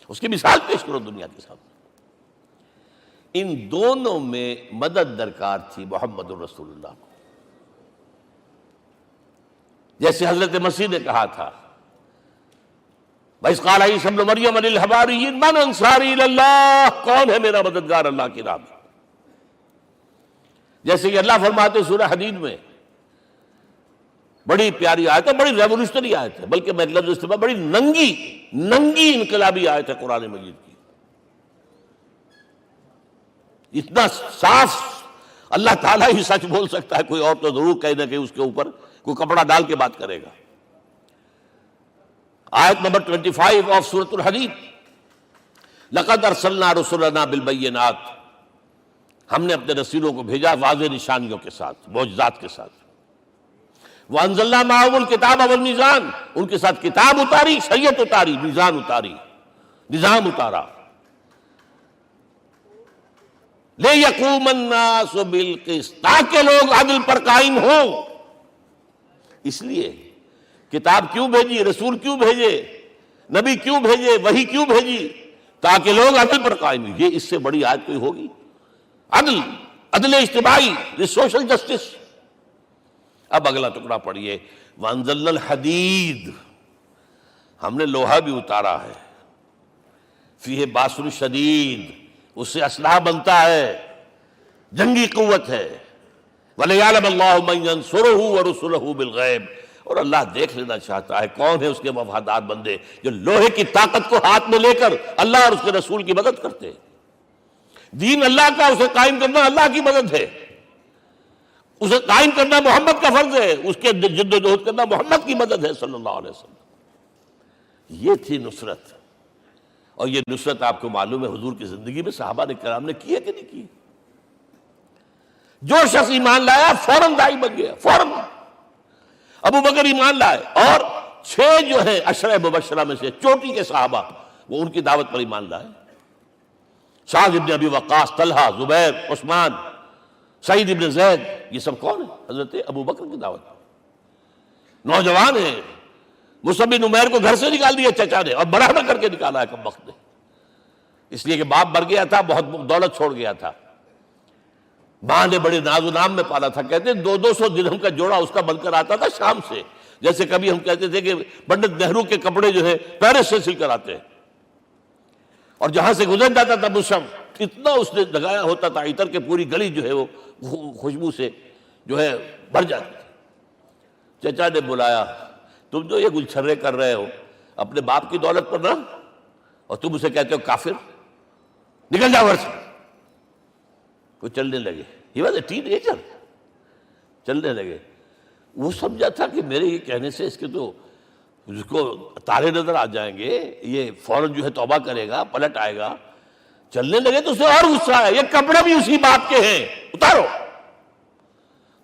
A: اس کی مثال پیش کرو دنیا کے سامنے. ان دونوں میں مدد درکار تھی محمد الرسول اللہ کو. جیسے حضرت مسیح نے کہا تھا، وَإِذْ قَالَ عِيسَىٰ ابْنُ مَرْيَمَ لِلْحَوَارِيِّينَ مَنْ أَنصَارِي إِلَى اللَّهِ، کون ہے میرا مددگار اللہ کی راہ میں. جیسے کہ اللہ فرماتے سورہ حدید میں، بڑی پیاری آیت ہے، بڑی ریولوشنری آیت ہے، بلکہ میں لفظ استعمال بڑی ننگی انقلابی آیت ہے قرآن مجید کی. اتنا صاف اللہ تعالیٰ ہی سچ بول سکتا ہے، کوئی اور تو ضرور کہیں نہ کہ اس کے اوپر کوئی کپڑا ڈال کے بات کرے گا. آیت نمبر 25 آف سورۃ الحدید، لقد ارسلنا رسلنا بالبینات، ہم نے اپنے رسولوں کو بھیجا واضح نشانیوں کے ساتھ، معجزات کے ساتھ. وانزلنا معهم الکتاب والمیزان، ان کے ساتھ کتاب اتاری، شریعت اتاری، میزان اتاری، نظام اتارا. لِيَقُومَ النَّاسُ بِالْقِسْطِ، تاکہ لوگ عدل پر قائم ہوں. اس لیے کتاب کیوں بھیجی، رسول کیوں بھیجے، نبی کیوں بھیجے، وحی کیوں بھیجی؟ تاکہ لوگ عدل پر قائم ہوں. یہ اس سے بڑی آیت کوئی ہوگی؟ عدل اجتماعی، سوشل جسٹس. اب اگلا ٹکڑا پڑھیے، وَأَنزَلْنَا الْحَدِيدَ، ہم نے لوہا بھی اتارا ہے، فیہ باس شدید، اس سے اسلحہ بنتا ہے، جنگی قوت ہے. وَلِيَعْلَمَ اللَّهُ مَن يَنصُرُهُ وَرُسُلَهُ بِالْغَيْبِ، اور اللہ دیکھ لینا چاہتا ہے کون ہے اس کے وفادار بندے جو لوہے کی طاقت کو ہاتھ میں لے کر اللہ اور اس کے رسول کی مدد کرتے ہیں. دین اللہ کا، اسے قائم کرنا اللہ کی مدد ہے، اسے قائم کرنا محمد کا فرض ہے، اس کے جد و جہد کرنا محمد کی مدد ہے صلی اللہ علیہ وسلم. یہ تھی نصرت. اور یہ نصرت آپ کو معلوم ہے حضور کی زندگی میں صحابہ نے کرام نے کی ہے کہ نہیں کی؟ جو شخص ایمان لایا فوراً داعی بن گیا، فوراً. ابو بکر ایمان لائے، اور 6 جو ہیں عشرہ مبشرہ میں سے چوٹی کے صحابہ، وہ ان کی دعوت پر ایمان لائے. سعد ابن ابی وقاص، طلحہ، زبیر، عثمان، سعید ابن زید، یہ سب کون ہیں؟ حضرت ابو بکر کی دعوت. نوجوان ہیں، مصعب بن عمیر کو گھر سے نکال دیا چچا نے، اور بڑا نہ کر کے نکالا ہے کم وقت نے، اس لیے کہ باپ مر گیا تھا، بہت دولت چھوڑ گیا تھا. ماں نے بڑے ناز و نام میں پالا تھا. کہتے 200 درہم کا جوڑا اس کا بن کر آتا تھا شام سے، جیسے کبھی ہم کہتے تھے کہ پنڈت نہرو کے کپڑے جو ہے پیرس سے سل کر آتے ہیں. اور جہاں سے گزر جاتا تھا مشم، اتنا اس نے لگایا ہوتا تھا عطر کے پوری گلی جو ہے وہ خوشبو سے جو ہے بھر جاتی تھی. چچا نے بلایا، تم جو یہ گلچھرے کر رہے ہو اپنے باپ کی دولت پر نہ، اور تم اسے کہتے ہو کافر، نکل جاؤ گھر سے. وہ چلنے لگے. He was a ten ager, چلنے لگے. وہ سمجھا تھا کہ میرے یہ کہنے سے اس کے تو اس کو تارے نظر آ جائیں گے، یہ فوراً جو ہے توبہ کرے گا، پلٹ آئے گا. چلنے لگے تو اسے اور غصہ آیا، یہ کپڑے بھی اسی باپ کے ہیں، اتارو.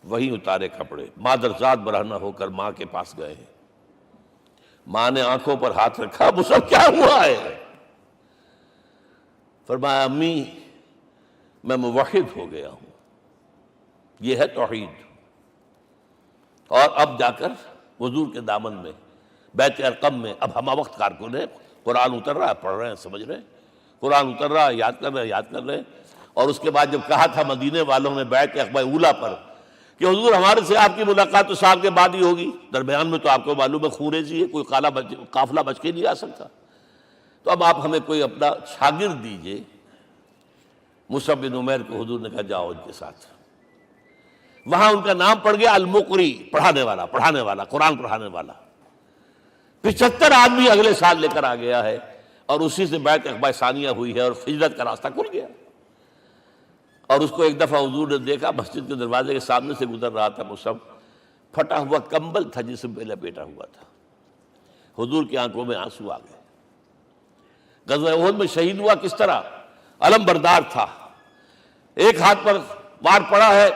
A: وہی اتارے کپڑے، مادرزاد برہنہ ہو کر ماں کے پاس گئے ہیں. ماں نے آنکھوں پر ہاتھ رکھا، مصعب کیا ہوا ہے؟ فرمایا امی میں موحد ہو گیا ہوں. یہ ہے توحید. اور اب جا کر حضور کے دامن میں بیت ارقم میں اب ہمہ وقت کارکن ہے، قرآن اتر رہا ہے، پڑھ رہے ہیں، سمجھ رہے ہیں، قرآن اتر رہا ہے، یاد کر رہے ہیں. اور اس کے بعد جب کہا تھا مدینے والوں نے بیعت عقبہ اولیٰ پر کہ حضور ہمارے سے آپ کی ملاقات تو سال کے بعد ہی ہوگی، درمیان میں تو آپ کو معلوم ہے خونریزی ہے، کوئی قافلہ بچ کے نہیں آ سکتا، تو اب آپ ہمیں کوئی اپنا شاگرد دیجئے. مصعب بن عمیر کو حضور نے کہا جاؤ ان کے ساتھ. وہاں ان کا نام پڑ گیا المقری، پڑھانے والا، قرآن پڑھانے والا. 75 آدمی اگلے سال لے کر آ گیا ہے، اور اسی سے بیعت عقبہ ثانیہ ہوئی ہے، اور ہجرت کا راستہ کھل گیا. اور اس کو ایک دفعہ حضور نے دیکھا، مسجد کے دروازے کے سامنے سے گزر رہا تھا مصعب، پھٹا ہوا کمبل تھا جس میں لپیٹا ہوا تھا. حضور کی آنکھوں میں آنسو آ گئے. غزوہ احد میں شہید ہوا کس طرح؟ علم بردار تھا، ایک ہاتھ پر وار پڑا ہے،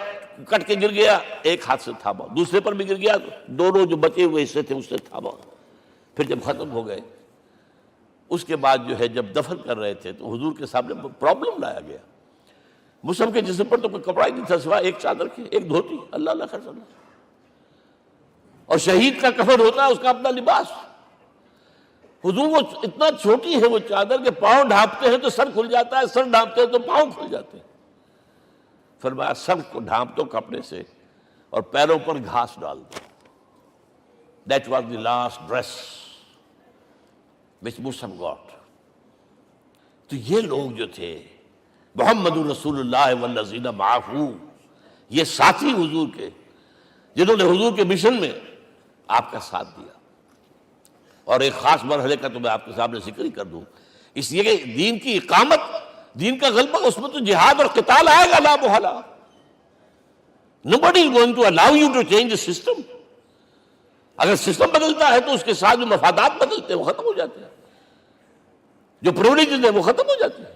A: کٹ کے گر گیا، ایک ہاتھ سے تھاما، دوسرے پر بھی گر گیا، دونوں جو بچے ہوئے حصے تھے اس سے تھاما. پھر جب ختم ہو گئے اس کے بعد جو ہے جب دفن کر رہے تھے تو حضور کے سامنے پرابلم لایا گیا. مصعب کے جسم پر تو کوئی کپڑا ہی نہیں تھا سوائے ایک چادر کے، ایک دھوتی. اللہ اللہ خیر اللہ. اور شہید کا کفن ہوتا ہے اس کا اپنا لباس. حضور وہ اتنا چھوٹی ہے وہ چادر کہ پاؤں ڈھانپتے ہیں تو سر کھل جاتا ہے، سر ڈھانپتے ہیں تو پاؤں کھل جاتے ہیں. فرمایا سر کو ڈھانپ دو کپڑے سے اور پیروں پر گھاس ڈال دو. That was the last dress which Musab got. تو یہ لوگ جو تھے محمد رسول اللہ والذین معہ، یہ ساتھی حضور کے جنہوں نے حضور کے مشن میں آپ کا ساتھ دیا. اور ایک خاص مرحلے کا تو میں آپ کے سامنے ذکر ہی کر دوں، اس لیے کہ دین کی اقامت، دین کا غلبہ، اس میں تو جہاد اور قتال آئے گا لا محالہ. Nobody is going to allow you to change the system. اگر سسٹم بدلتا ہے تو اس کے ساتھ جو مفادات بدلتے ہیں وہ ختم ہو جاتے ہیں، جو پرولیجز ہیں وہ ختم ہو جاتے ہیں.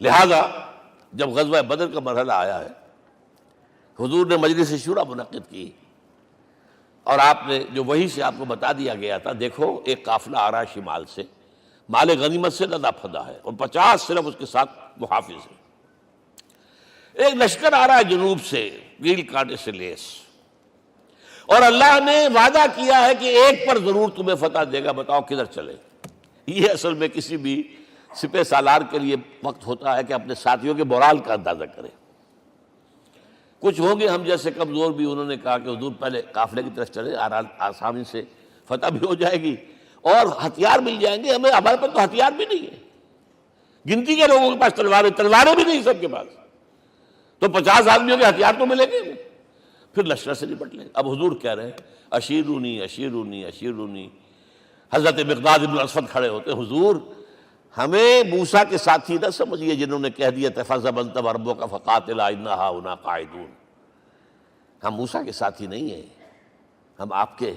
A: لہذا جب غزوہ بدر کا مرحلہ آیا ہے، حضور نے مجلس شورا منعقد کی اور آپ نے جو وحی سے آپ کو بتا دیا گیا تھا، دیکھو ایک قافلہ آ رہا ہے شمال سے، مال غنیمت سے لدا پھدا ہے اور 50 صرف اس کے ساتھ محافظ ہیں. ایک لشکر آ رہا ہے جنوب سے گیل کانٹے سے لیس، اور اللہ نے وعدہ کیا ہے کہ ایک پر ضرور تمہیں فتح دے گا، بتاؤ کدھر چلے. یہ اصل میں کسی بھی سپہ سالار کے لیے وقت ہوتا ہے کہ اپنے ساتھیوں کے مورال کا اندازہ کرے. کچھ ہوں گے ہم جیسے کمزور بھی، انہوں نے کہا کہ حضور پہلے قافلے کی طرف چلے، آسانی سے فتح بھی ہو جائے گی اور ہتھیار مل جائیں گے ہمیں. ہمارے پاس تو ہتھیار بھی نہیں ہے، گنتی کے لوگوں کے پاس تلواریں بھی نہیں سب کے پاس، تو 50 آدمیوں کے ہتھیار تو ملیں گے. پھر لشکر سے نپٹ لیں. اب حضور کہہ رہے ہیں اشیرونی اشیرونی اشیرونی. حضرت مقداد بن اسود کھڑے ہوتے، حضور ہمیں موسیٰ کے ساتھی نہ سمجھیے جنہوں نے کہہ دیا تفذب انت وربک فقاتلا انا ہاہنا قاعدون. ہم موسیٰ کے ساتھی نہیں ہیں، ہم آپ کے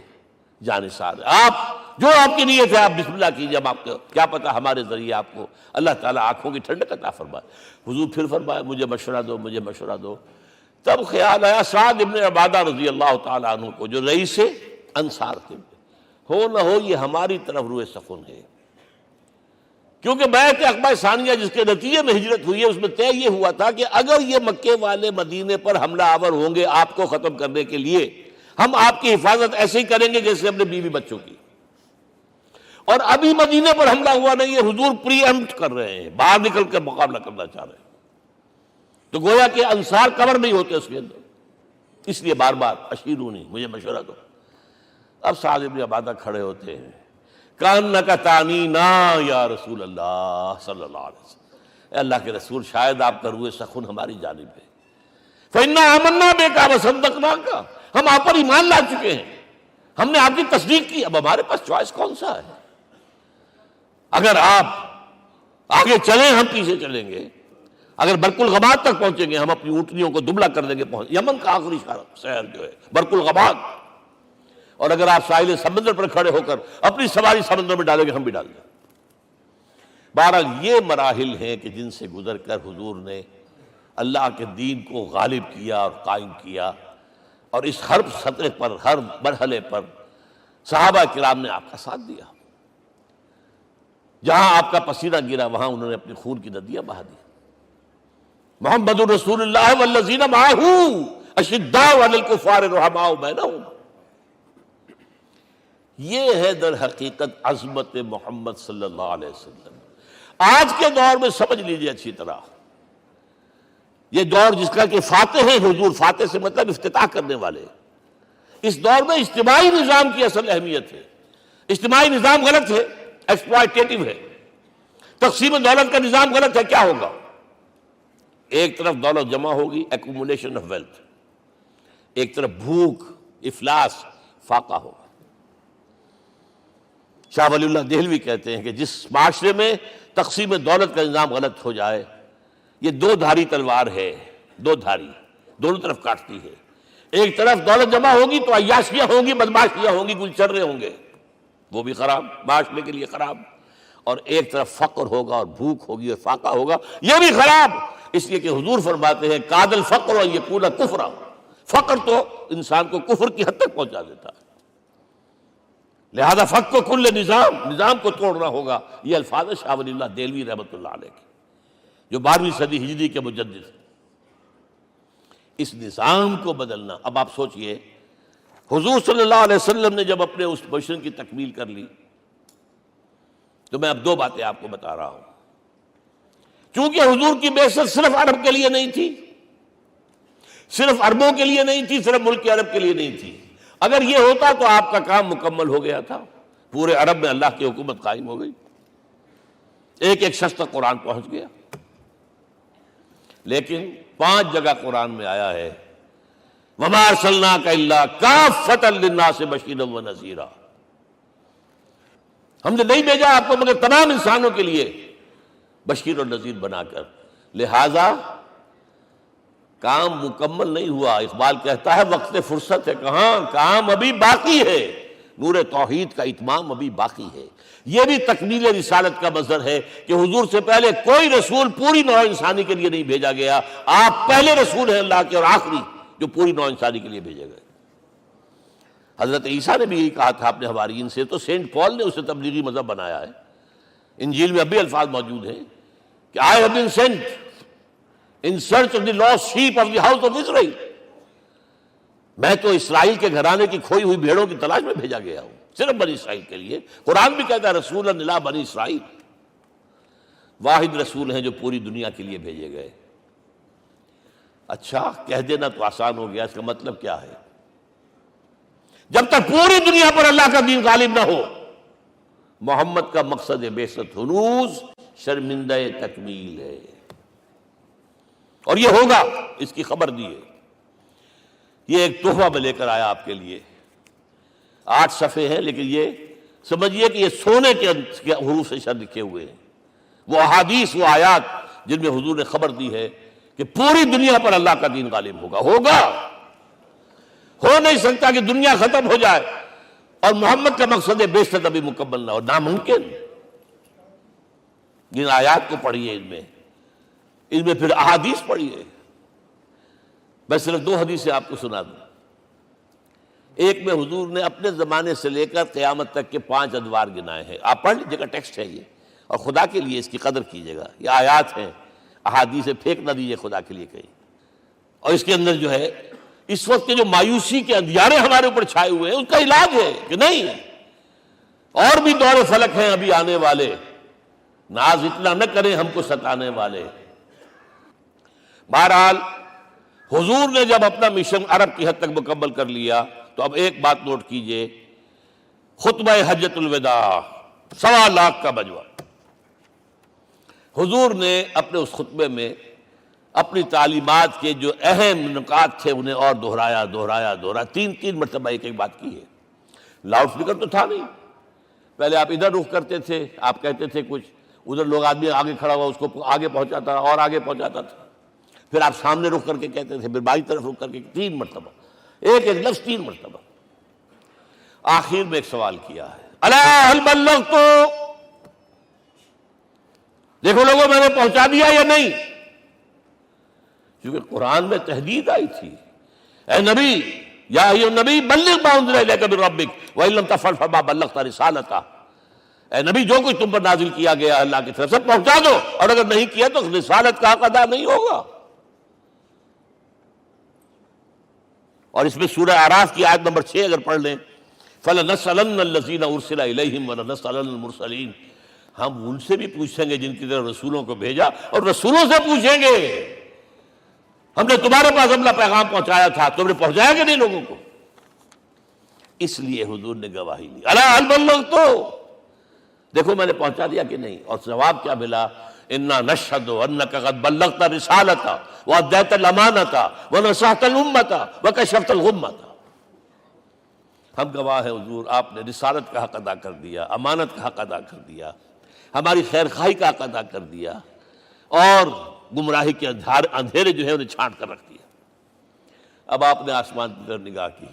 A: جانثار ہیں. آپ جو آپ کی نیت ہے آپ بسم اللہ کیجیے، ہم آپ کو کیا پتہ ہمارے ذریعے آپ کو اللہ تعالیٰ آنکھوں کی ٹھنڈک عطا فرمائے. حضور پھر فرمایا مجھے مشورہ دو، مجھے مشورہ دو. تب خیال آیا سعد ابن عبادہ رضی اللہ تعالیٰ عنہ کو جو رئیس انصار تھے، ہو نہ ہو یہ ہماری طرف روئے سخن ہے، کیونکہ بیعت عقبہ ثانیہ جس کے نتیجے میں ہجرت ہوئی ہے اس میں طے یہ ہوا تھا کہ اگر یہ مکے والے مدینے پر حملہ آور ہوں گے آپ کو ختم کرنے کے لیے، ہم آپ کی حفاظت ایسے ہی کریں گے جیسے اپنے بیوی بچوں کی. اور ابھی مدینے پر حملہ ہوا نہیں ہے، حضور پری ایمپٹ کر رہے ہیں، باہر نکل کر مقابلہ کرنا چاہ رہے ہیں. تو گویا کہ انصار کور نہیں ہوتے اس کے اندر، اس لیے بار بار اشیرونی مجھے مشورہ دو. اب سعد بن عبادہ کھڑے ہوتے ہیں، کانک تعنینا یا رسول اللہ صلی اللہ علیہ وسلم. اے اللہ کے رسول شاید آپ کا روئے سخن ہماری جانب ہے. فإنا آمنا بک وصدقناک، ہم آپ پر ایمان لا چکے ہیں، ہم نے آپ کی تصدیق کی، اب ہمارے پاس چوائس کون سا ہے؟ اگر آپ آگے چلیں ہم پیچھے چلیں گے، اگر برق الغماد تک پہنچیں گے ہم اپنی اونٹنیوں کو دبلا کر دیں گے. یمن کا آخری شہر جو ہے برق الغماد، اور اگر آپ ساحل سمندر پر کھڑے ہو کر اپنی سواری سمندر میں ڈالیں گے ہم بھی ڈال دیں. بہرحال یہ مراحل ہیں کہ جن سے گزر کر حضور نے اللہ کے دین کو غالب کیا اور قائم کیا، اور اس ہر سطح پر، ہر مرحلے پر صحابہ کرام نے آپ کا ساتھ دیا. جہاں آپ کا پسینہ گرا وہاں انہوں نے اپنی خون کی ندیاں بہا دی. محمد رسول اللہ والذین معہ اشداء علی الکفار رحماء بینہم. یہ ہے در حقیقت عظمت محمد صلی اللہ علیہ وسلم. آج کے دور میں سمجھ لیجئے اچھی طرح، یہ دور جس کا کہ فاتح ہیں حضور، فاتح سے مطلب افتتاح کرنے والے، اس دور میں اجتماعی نظام کی اصل اہمیت ہے. اجتماعی نظام غلط ہے، ایکسپلائٹیٹو ہے. تقسیم دولت کا نظام غلط ہے. کیا ہوگا؟ ایک طرف دولت جمع ہوگی، ایکومولیشن آف ویلتھ، ایک طرف بھوک، افلاس، فاقہ ہوگا. شاہ ولی اللہ دہلوی کہتے ہیں کہ جس معاشرے میں تقسیم دولت کا نظام غلط ہو جائے یہ دو دھاری تلوار ہے، دو دھاری، دونوں طرف کاٹتی ہے۔ ایک طرف دولت جمع ہوگی تو عیاشیاں ہوں گی، بدماشیاں ہوں گی، گلچرے ہوں گے، وہ بھی خراب، معاشرے کے لیے خراب۔ اور ایک طرف فقر ہوگا اور بھوک ہوگی اور فاقہ ہوگا، یہ بھی خراب۔ اس لیے کہ حضور فرماتے ہیں کاد الفقر ان یکون کفرا، فقر تو انسان کو کفر کی حد تک پہنچا دیتا ہے، لہذا فق کو کل نظام کو توڑنا ہوگا۔ یہ الفاظ ہے شاہ ولی اللہ دہلوی رحمۃ اللہ علیہ کے، جو 12ویں صدی ہجری کے مجدد ہیں۔ اس نظام کو بدلنا، اب آپ سوچئے حضور صلی اللہ علیہ وسلم نے جب اپنے اس مشن کی تکمیل کر لی، تو میں اب دو باتیں آپ کو بتا رہا ہوں۔ چونکہ حضور کی بعثت صرف عرب کے لیے نہیں تھی، صرف عربوں کے لیے نہیں تھی، صرف ملک عرب کے لیے نہیں تھی۔ اگر یہ ہوتا تو آپ کا کام مکمل ہو گیا تھا، پورے عرب میں اللہ کی حکومت قائم ہو گئی، ایک ایک شخص تک قرآن پہنچ گیا۔ لیکن 5 جگہ قرآن میں آیا ہے وَمَا أَرْسَلْنَاكَ إِلَّا كَافَّةً لِلنَّاسِ بَشِيرًا وَنَذِيرًا، ہم نے نہیں بھیجا آپ کو مگر تمام انسانوں کے لیے بشیر اور نذیر بنا کر۔ لہذا کام مکمل نہیں ہوا۔ اقبال کہتا ہے وقت فرصت ہے کہاں، کام ابھی باقی ہے، نور توحید کا اتمام ابھی باقی ہے۔ یہ بھی تکمیل رسالت کا مظہر ہے کہ حضور سے پہلے کوئی رسول پوری نوع انسانی کے لیے نہیں بھیجا گیا، آپ پہلے رسول ہیں اللہ کے اور آخری جو پوری نوع انسانی کے لیے بھیجے گئے۔ حضرت عیسیٰ نے بھی یہی کہا تھا اپنے حواریین سے، تو سینٹ پال نے اسے تبلیغی مذہب بنایا ہے۔ انجیل میں اب بھی الفاظ موجود ہیں کہ I have been sent in search of the lost sheep of the house of Israel، میں تو اسرائیل کے گھرانے کی کھوئی ہوئی بھیڑوں کی تلاش میں بھیجا گیا ہوں، صرف بنی اسرائیل کے لیے۔ قرآن بھی کہتا ہے رسولا الی بنی اسرائیل، واحد رسول ہیں جو پوری دنیا کے لیے بھیجے گئے۔ اچھا کہہ دینا تو آسان ہو گیا، اس کا مطلب کیا ہے؟ جب تک پوری دنیا پر اللہ کا دین غالب نہ ہو، محمد کا مقصد بعثت ہنوز شرمندہ تکمیل ہے، اور یہ ہوگا، اس کی خبر دی ہے۔ یہ ایک تحفہ میں لے کر آیا آپ کے لیے، 8 صفحے ہیں، لیکن یہ سمجھیے کہ یہ سونے کے حروف سے شر لکھے ہوئے ہیں، وہ احادیث، وہ آیات جن میں حضور نے خبر دی ہے کہ پوری دنیا پر اللہ کا دین غالب ہوگا۔ ہو نہیں سکتا کہ دنیا ختم ہو جائے اور محمد کا مقصد بعثت ابھی مکمل نہ ہو، ناممکن۔ ان آیات کو پڑھیے، ان میں پھر احادیث پڑھیے۔ میں صرف 2 حدیثیں آپ کو سنا دوں۔ ایک میں حضور نے اپنے زمانے سے لے کر قیامت تک کے 5 ادوار گنائے ہیں، آپ پڑھ لیجیے گا، ٹیکسٹ ہے یہ، اور خدا کے لیے اس کی قدر کیجیے گا، یہ آیات ہیں، احادیث پھینک نہ دیجیے خدا کے لیے کہیں۔ اور اس کے اندر جو ہے اس وقت کے جو مایوسی کے اندھیارے ہمارے اوپر چھائے ہوئے ہیں، اس کا علاج ہے کہ نہیں، اور بھی دور فلک ہیں ابھی آنے والے، ناز اتنا نہ کریں ہم کو ستانے والے۔ بہرحال حضور نے جب اپنا مشن عرب کی حد تک مکمل کر لیا تو اب ایک بات نوٹ کیجئے، خطبہ حجۃ الوداع 1.25 لاکھ کا بجوا، حضور نے اپنے اس خطبے میں اپنی تعلیمات کے جو اہم نکات تھے انہیں اور دہرایا 3 مرتبہ ایک بات کی ہے۔ لاؤڈ سپیکر تو تھا نہیں، پہلے آپ ادھر رخ کرتے تھے، آپ کہتے تھے کچھ، ادھر لوگ آدمی آگے کھڑا ہوا اس کو آگے پہنچاتا اور آگے پہنچاتا تھا، پھر آپ سامنے رخ کر کے کہتے تھے، پھر بائیں طرف رخ کر کے 3 مرتبہ، ایک لفظ 3 مرتبہ۔ آخر میں ایک سوال کیا ہے، الا هل بلغت، دیکھو لوگوں میں نے پہنچا دیا یا نہیں؟ کیونکہ قرآن میں تحدید آئی تھی، اے نبی یا ایھا النبی بلغ ما انزل الیک من ربک وان لم تفعل فما بلغت رسالتہ، اے نبی جو کچھ تم پر نازل کیا گیا اللہ کی طرف سے پہنچا دو، اور اگر نہیں کیا تو رسالت کا حق ادا نہیں ہوگا۔ اور اس میں سورہ اعراف کی آیت نمبر 6 اگر پڑھ لیں، فَلَنَسْأَلَنَّ الَّذِينَ أُرْسِلَ إِلَيْهِمْ وَلَنَسْأَلَنَّ الْمُرْسَلِينَ، ہم ان سے بھی پوچھیں گے جن کی طرف رسولوں کو بھیجا، اور رسولوں سے پوچھیں گے ہم نے تمہارے پاس اپنا پیغام پہنچایا تھا، تم نے پہنچایا کہ نہیں لوگوں کو؟ اس لیے حضور نے گواہی لی، الا هل بلغت، دیکھو میں نے پہنچا دیا کہ نہیں؟ اور جواب کیا ملا؟ انا نشهد انك قد بلغت رسالتہ واديت الامانۃ ونصحت الامۃ وکشفت الغمۃ، ہم گواہ ہیں حضور آپ نے رسالت کا حق ادا کر دیا، امانت کا حق ادا کر دیا، ہماری خیر خواہی کا حق ادا کر دیا، اور گمراہی کے اندھیرے جو ہے انہیں چھانٹ کر رکھ دیا۔ اب آپ نے آسمان کی طرف نگاہ کی،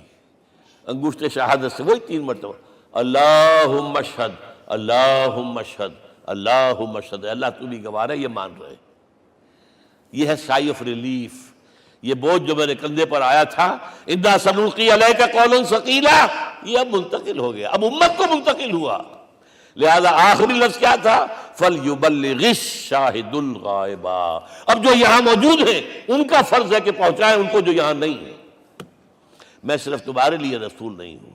A: انگشت شہادت سے وہی 3 مرتبہ اللہم اشہد اللہم اشہد اللہم اشہد، اللہ تو بھی گواہ ہے، یہ مان رہے۔ یہ ہے سائی آف ریلیف، یہ بوجھ جو میرے کندھے پر آیا تھا، اِنَّا سَنُلْقِي عَلَيْكَ قَوْلًا ثَقِيلًا، یہ اب منتقل ہو گیا، اب امت کو منتقل ہوا۔ لہذا آخری لفظ کیا تھا؟ فَلْيُبَلِّغِ الشَّاهِدُ الْغَائِبَ، اب جو یہاں موجود ہیں ان کا فرض ہے کہ پہنچائیں ان کو جو یہاں نہیں ہے۔ میں صرف تمہارے لیے رسول نہیں ہوں،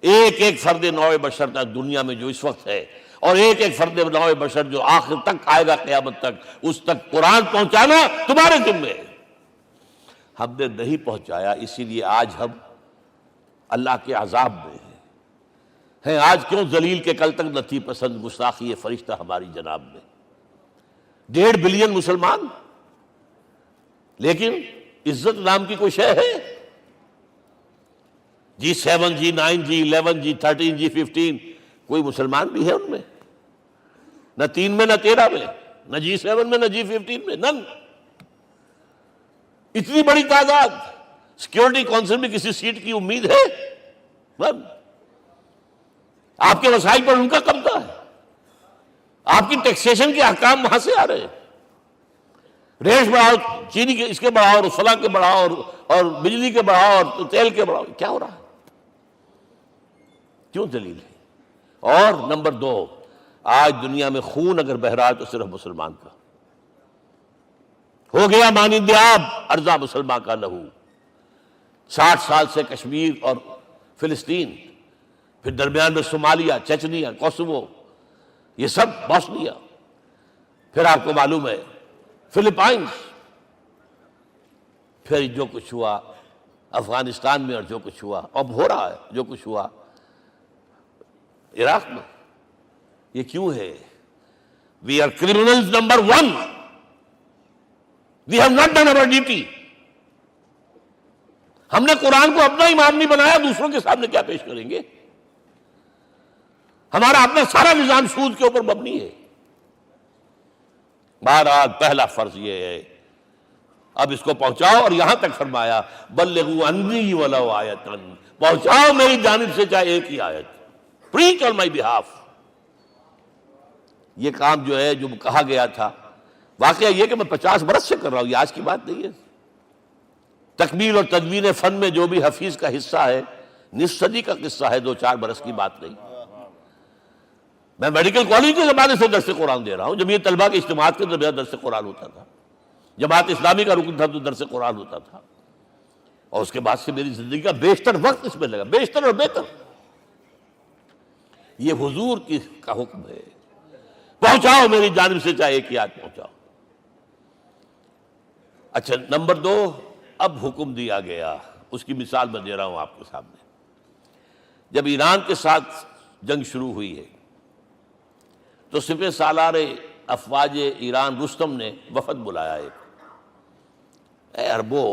A: ایک ایک فرد نوع بشر تک دنیا میں جو اس وقت ہے، اور ایک ایک فرد نوع بشر جو آخر تک آئے گا قیامت تک، اس تک قرآن پہنچانا تمہارے ذمہ ہے۔ ہم نے نہیں پہنچایا، اسی لیے آج ہم اللہ کے عذاب میں ہیں۔ آج کیوں ذلیل کے کل تک نتی پسند گستاخی فرشتہ ہماری جناب میں، 1.5 بلین مسلمان، لیکن عزت نام کی کوئی شے ہے؟ G7 G9 G11 G13 G15 کوئی مسلمان بھی ہے ان میں؟ نہ 3 میں نہ 13 میں، نہ G7 میں نہ G15 میں، نن۔ اتنی بڑی تعداد، سیکیورٹی کونسل میں کسی سیٹ کی امید ہے؟ نن۔ آپ کے وسائل پر ان کا قبضہ ہے، آپ کی ٹیکسیشن کے احکام وہاں سے آ رہے ہیں۔ ریٹ بڑھاؤ، چینی کے اس کے بڑھاؤ، اور فلاں کے بڑھاؤ، اور بجلی کے بڑھاؤ، اور تیل کے بڑھاؤ، کیا ہو رہا ہے؟ کیوں دلیل ہے؟ اور نمبر 2، آج دنیا میں خون اگر بہ رہا ہے تو صرف مسلمان کا ہو گیا، مانند آب ارضا مسلمان کا لہو۔ 60 سال سے کشمیر اور فلسطین، پھر درمیان میں صومالیہ، چچنیا، کوسوو، یہ سب بوسنیا، پھر آپ کو معلوم ہے فلپائنز، پھر جو کچھ ہوا افغانستان میں، اور جو کچھ ہوا اب ہو رہا ہے، جو کچھ ہوا عراق میں۔ یہ کیوں ہے؟ We are criminals number 1. We have not done our duty. ہم نے قرآن کو اپنا امام نہیں بنایا، دوسروں کے سامنے کیا پیش کریں گے؟ ہمارا اپنا سارا نظام سود کے اوپر مبنی ہے۔ بہرحال پہلا فرض یہ ہے، اب اس کو پہنچاؤ، اور یہاں تک فرمایا بلغوا عنی ولو آیۃ، پہنچاؤ میری جانب سے چاہے ایک ہی آیت، preach on my behalf۔ یہ کام جو ہے، جو کہا گیا تھا، واقعہ یہ کہ میں 50 برس سے کر رہا ہوں، یہ آج کی بات نہیں ہے۔ تکمیل اور تدوین فن میں جو بھی حفیظ کا حصہ ہے، نصف صدی کا قصہ ہے، 2-4 برس کی بات نہیں۔ میں میڈیکل کالج کے زمانے سے درس قرآن دے رہا ہوں، جب یہ طلبہ کے اجتماعات کے درمیان درس قرآن ہوتا تھا، جماعت اسلامی کا رکن تھا تو درس قرآن ہوتا تھا، اور اس کے بعد سے میری زندگی کا بیشتر وقت اس میں لگا، بیشتر اور بہتر۔ یہ حضور کا حکم ہے، پہنچاؤ میری جانب سے چاہے ایک یاد پہنچاؤ۔ اچھا، نمبر 2، اب حکم دیا گیا، اس کی مثال میں دے رہا ہوں آپ کے سامنے۔ جب ایران کے ساتھ جنگ شروع ہوئی ہے تو سپہ سالار افواج ایران رستم نے وفد بلایا ایک، اے عربو،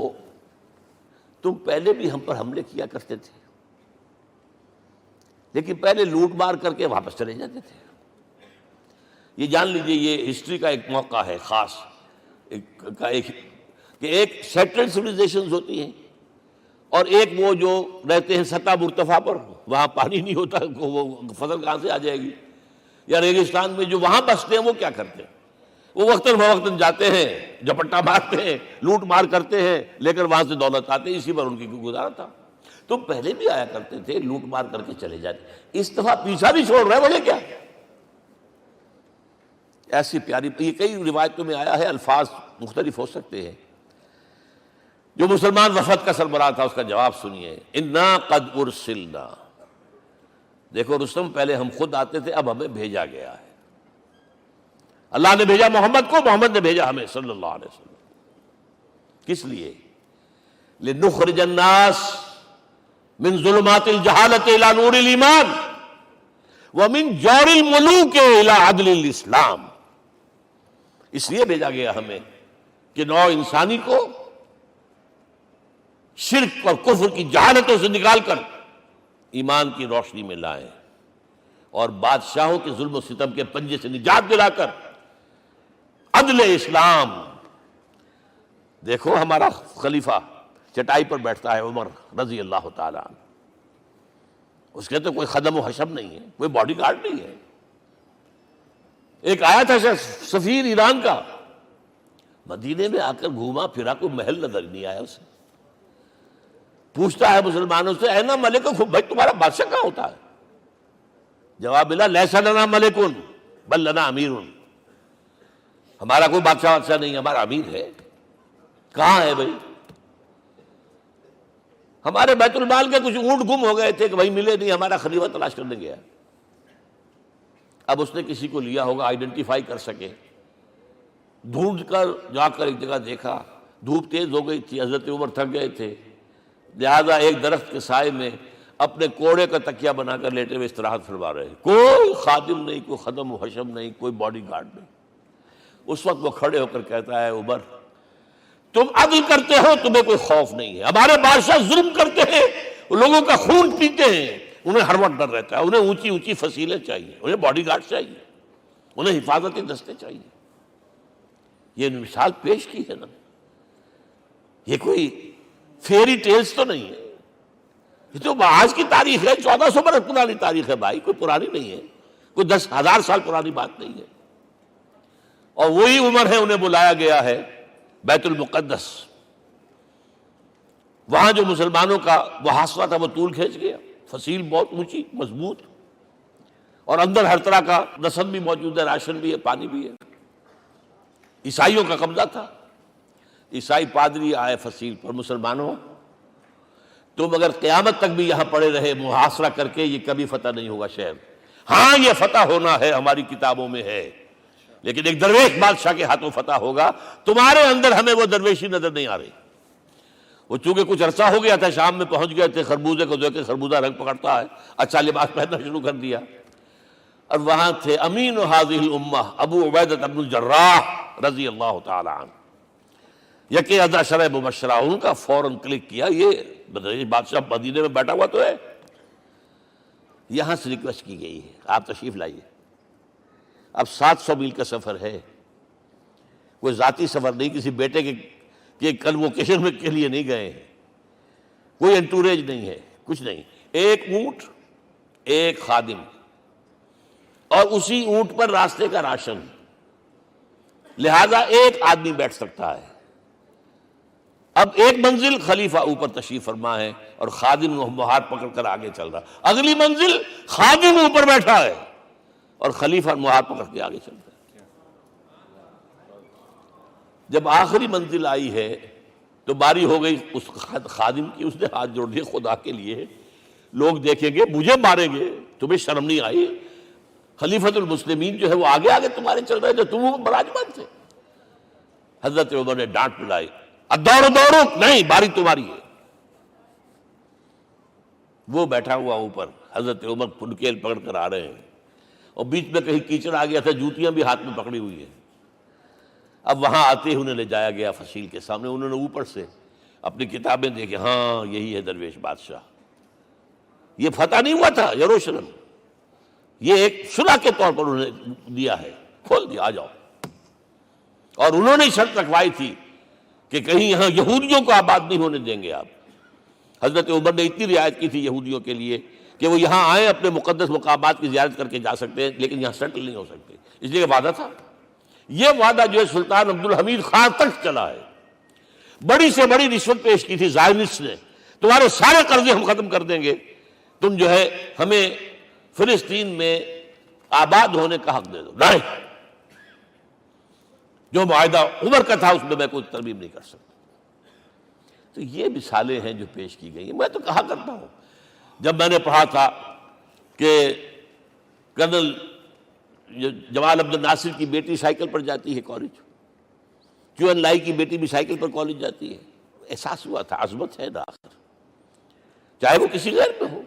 A: تم پہلے بھی ہم پر حملے کیا کرتے تھے، لیکن پہلے لوٹ مار کر کے واپس چلے جاتے تھے۔ یہ جان لیجئے، یہ ہسٹری کا ایک موقع ہے خاص، کہ ایک سیٹلڈ سویلائزیشنز ہوتی ہیں، اور ایک وہ جو رہتے ہیں سطح مرتفع پر، وہاں پانی نہیں ہوتا، وہ فصل کہاں سے آ جائے گی، یا ریگستان میں جو وہاں بستے ہیں وہ کیا کرتے ہیں؟ وہ وقتاً فوقتاً جاتے ہیں، جپٹا مارتے ہیں، لوٹ مار کرتے ہیں، لے کر وہاں سے دولت آتے ہیں، اسی پر ان کی گزارا تھا۔ تو پہلے بھی آیا کرتے تھے، لوٹ مار کر کے چلے جاتے، اس دفعہ پیچھا بھی چھوڑ رہے، وجہ کیا؟ ایسی پیاری، یہ کئی روایتوں میں آیا ہے، الفاظ مختلف ہو سکتے ہیں۔ جو مسلمان وفد کا سربراہ تھا اس کا جواب سنیے، انا قد ارسلنا، دیکھو رستم، پہلے ہم خود آتے تھے، اب ہمیں بھیجا گیا ہے۔ اللہ نے بھیجا محمد کو، محمد نے بھیجا ہمیں صلی اللہ علیہ وسلم۔ کس لیے؟ لنخرج الناس من ظلمات الجہالت الى نور الایمان ومن جور الملوک الى عدل الاسلام۔ اس لیے بھیجا گیا ہمیں کہ نوع انسانی کو شرک اور کفر کی جہالتوں سے نکال کر ایمان کی روشنی میں لائیں، اور بادشاہوں کے ظلم و ستم کے پنجے سے نجات دلا کر عدل اسلام. دیکھو ہمارا خلیفہ چٹائی پر بیٹھتا ہے عمر رضی اللہ تعالیٰ عنہ، اس کے تو کوئی خدم و حشم نہیں ہے، کوئی باڈی گارڈ نہیں ہے. ایک آیا تھا سفیر ایران کا، مدینے میں آ کر گھوما پھرا، کوئی محل نظر نہیں آیا اسے. پوچھتا ہے مسلمانوں سے اینا ملک، بھائی تمہارا بادشاہ کہاں ہوتا ہے؟ جواب ملا لیسا لنا ملکن بل لنا امیر، ہمارا کوئی بادشاہ نہیں، ہمارا امیر ہے. کہاں ہے بھائی؟ ہمارے بیت المال کے کچھ اونٹ گم ہو گئے تھے کہ بھائی ملے نہیں، ہمارا خلیفہ تلاش کرنے گیا. اب اس نے کسی کو لیا ہوگا آئیڈینٹیفائی کر سکے، ڈھونڈ کر جا کر ایک جگہ دیکھا، دھوپ تیز ہو گئی تھی، حضرت عمر تھک گئے تھے، لہذا ایک درخت کے سائے میں اپنے کوڑے کا تکیہ بنا کر لیٹے ہوئے استراحت فرما رہے ہیں. کوئی خادم نہیں، کوئی خدم و حشم نہیں، کوئی باڈی گارڈ نہیں. اس وقت وہ کھڑے ہو کر کہتا ہے عمر تم عدل کرتے ہو، تمہیں کوئی خوف نہیں ہے. ہمارے بادشاہ ظلم کرتے ہیں، وہ لوگوں کا خون پیتے ہیں، انہیں ہر وقت ڈر رہتا ہے، انہیں اونچی اونچی فصیلیں چاہیے، انہیں باڈی گارڈ چاہیے، انہیں حفاظتی دستے چاہیے. یہ مثال پیش کی ہے نا، یہ کوئی فیری ٹیلز تو نہیں ہے، یہ تو آج کی تاریخ ہے، 1400 برس پرانی تاریخ ہے بھائی، کوئی پرانی نہیں ہے، کوئی 10,000 سال پرانی بات نہیں ہے. اور وہی عمر ہے، انہیں بلایا گیا ہے بیت المقدس، وہاں جو مسلمانوں کا محاصرہ تھا وہ طول کھینچ گیا، فصیل بہت اونچی مضبوط، اور اندر ہر طرح کا رسد بھی موجود ہے، راشن بھی ہے، پانی بھی ہے. عیسائیوں کا قبضہ تھا. عیسائی پادری آئے فصیل پر، مسلمانوں تم اگر قیامت تک بھی یہاں پڑے رہے محاصرہ کر کے، یہ کبھی فتح نہیں ہوگا شہر. ہاں یہ فتح ہونا ہے، ہماری کتابوں میں ہے، لیکن ایک درویش بادشاہ کے ہاتھوں فتح ہوگا. تمہارے اندر ہمیں وہ درویشی نظر نہیں آ رہی. وہ چونکہ کچھ عرصہ ہو گیا تھا، شام میں پہنچ گئے تھے، خربوزے کو دیکھ کے خربوزہ رنگ پکڑتا ہے، اچھا لباس پہننا شروع کر دیا. اور وہاں تھے امین هذه الامہ ابو عبیدہ بن الجراح رضی اللہ تعالی عنہ، یکے ازا شرح مبشرہ، ان کا فوراً کلک کیا، یہ بادشاہ مدینے میں بیٹھا ہوا تو ہے. یہاں سے ریکویسٹ کی گئی ہے آپ تشریف لائیے. اب 700 میل کا سفر ہے، کوئی ذاتی سفر نہیں، کسی بیٹے کے کنووکیشن کے لیے نہیں گئے ہیں، کوئی انٹوریج نہیں ہے، کچھ نہیں. ایک اونٹ، ایک خادم، اور اسی اونٹ پر راستے کا راشن، لہذا ایک آدمی بیٹھ سکتا ہے. اب ایک منزل خلیفہ اوپر تشریف فرما ہے اور خادم ہاتھ پکڑ کر آگے چل رہا، اگلی منزل خادم اوپر بیٹھا ہے اور خلیفہ ہاتھ پکڑ کے آگے چل رہا ہے. جب آخری منزل آئی ہے تو باری ہو گئی اس خادم کی، اس نے ہاتھ جوڑ دیے، خدا کے لیے لوگ دیکھیں گے، مجھے ماریں گے، تمہیں شرم نہیں آئی؟ خلیفۃ المسلمین جو ہے وہ آگے آگے تمہارے چل رہے تھے، تم براجمان تھے. حضرت عمر نے ڈانٹ پلائی، اب دوڑو دوڑو، نہیں باری تمہاری ہے. وہ بیٹھا ہوا اوپر، حضرت عمر پھنکیل پکڑ کر آ رہے ہیں، اور بیچ میں کہیں کیچڑ آ گیا تھا، جوتیاں بھی ہاتھ میں پکڑی ہوئی ہیں. اب وہاں آتے ہی انہیں لے جایا گیا فصیل کے سامنے. انہوں نے اوپر سے اپنی کتابیں دیکھیں، ہاں یہی ہے درویش بادشاہ. یہ فتح نہیں ہوا تھا یروشلم، یہ ایک صلح کے طور پر انہوں نے دیا ہے، کھول دیا، آ جاؤ. اور انہوں نے شرط رکھوائی تھی کہ کہیں یہاں یہودیوں کو آباد نہیں ہونے دیں گے آپ. حضرت عمر نے اتنی رعایت کی تھی یہودیوں کے لیے کہ وہ یہاں آئیں، اپنے مقدس مقامات کی زیارت کر کے جا سکتے ہیں، لیکن یہاں سیٹل نہیں ہو سکتے. اس لیے وعدہ تھا. یہ وعدہ جو ہے سلطان عبدالحمید خان تک چلا ہے. بڑی سے بڑی رشوت پیش کی تھی زائنسٹ نے، تمہارے سارے قرضے ہم ختم کر دیں گے، تم جو ہے ہمیں فلسطین میں آباد ہونے کا حق دے دو. نہیں، جو معاہدہ عمر کا تھا اس میں میں کوئی ترمیم نہیں کر سکتا. تو یہ مثالیں ہیں جو پیش کی گئی ہیں. میں تو کہا کرتا ہوں، جب میں نے پڑھا تھا کہ کرنل جمال عبد الناصر کی بیٹی سائیکل پر جاتی ہے کالج، کیو این لائی کی بیٹی بھی سائیکل پر کالج جاتی ہے، احساس ہوا تھا عظمت ہے نا آخر، چاہے وہ کسی غیر میں ہو.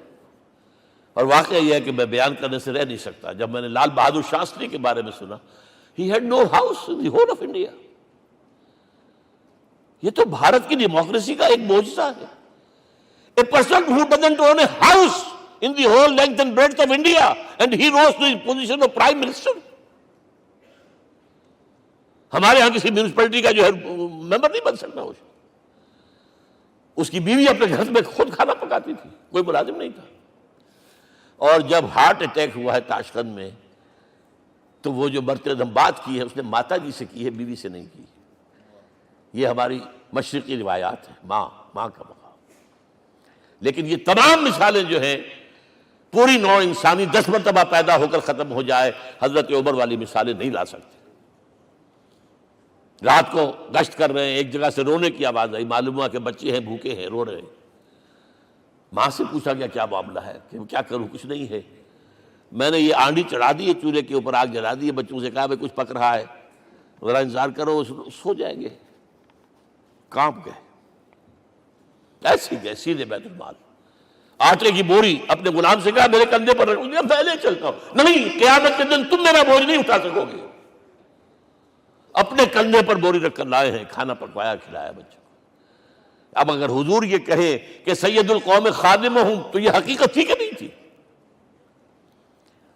A: اور واقعہ یہ ہے کہ میں بیان کرنے سے رہ نہیں سکتا. جب میں نے لال بہادر شاستری کے بارے میں سنا، he had no house in the whole of India. یہ تو بھارت کی ڈیموکریسی کا ایک معجزہ ہے. A person who doesn't own a house in the whole length and breadth of India, and he rose to the position of Prime Minister. ہمارے ہاں کسی میونسپلٹی کا جو ہے ممبر نہیں بن سکتا، اس کی بیوی اپنے گھر میں خود کھانا پکاتی تھی، کوئی ملازم نہیں تھا۔ اور جب ہارٹ اٹیک ہوا ہے تاشقند میں، تو وہ جو مرتے دم بات کی ہے اس نے ماتا جی سے کی ہے، بیوی سے نہیں کی۔ یہ ہماری مشرقی روایات ہیں، ماں کا مقام۔ لیکن یہ تمام مثالیں جو ہیں، پوری نوع انسانی 10 مرتبہ پیدا ہو کر ختم ہو جائے، حضرت عمر والی مثالیں نہیں لا سکتے۔ رات کو گشت کر رہے ہیں، ایک جگہ سے رونے کی آواز آئی، معلوم ہوا کہ بچے ہیں، بھوکے ہیں، رو رہے ہیں۔ ماں سے پوچھا گیا کیا معاملہ ہے، کہ کیا کروں، کچھ نہیں ہے، میں نے یہ آنڈی چڑھا دی ہے، چولہے کے اوپر آگ جلا دی ہے، بچوں سے کہا بھائی کچھ پک رہا ہے، ذرا انتظار کرو، سو جائیں گے۔ کانپ گئے، ایسے گئے سیدھے بیت المال، آٹے کی بوری اپنے غلام سے کہا میرے کندھے پر رکھ، میں پہلے چلتا ہوں۔ نہیں، قیامت کے دن تم میرا بوجھ نہیں اٹھا سکو گے۔ اپنے کندھے پر بوری رکھ کر لائے ہیں، کھانا پکوایا، کھلایا بچوں کو۔ اب اگر حضور یہ کہے کہ سید القوم خادمہم، تو یہ حقیقت تھی کہ نہیں تھی؟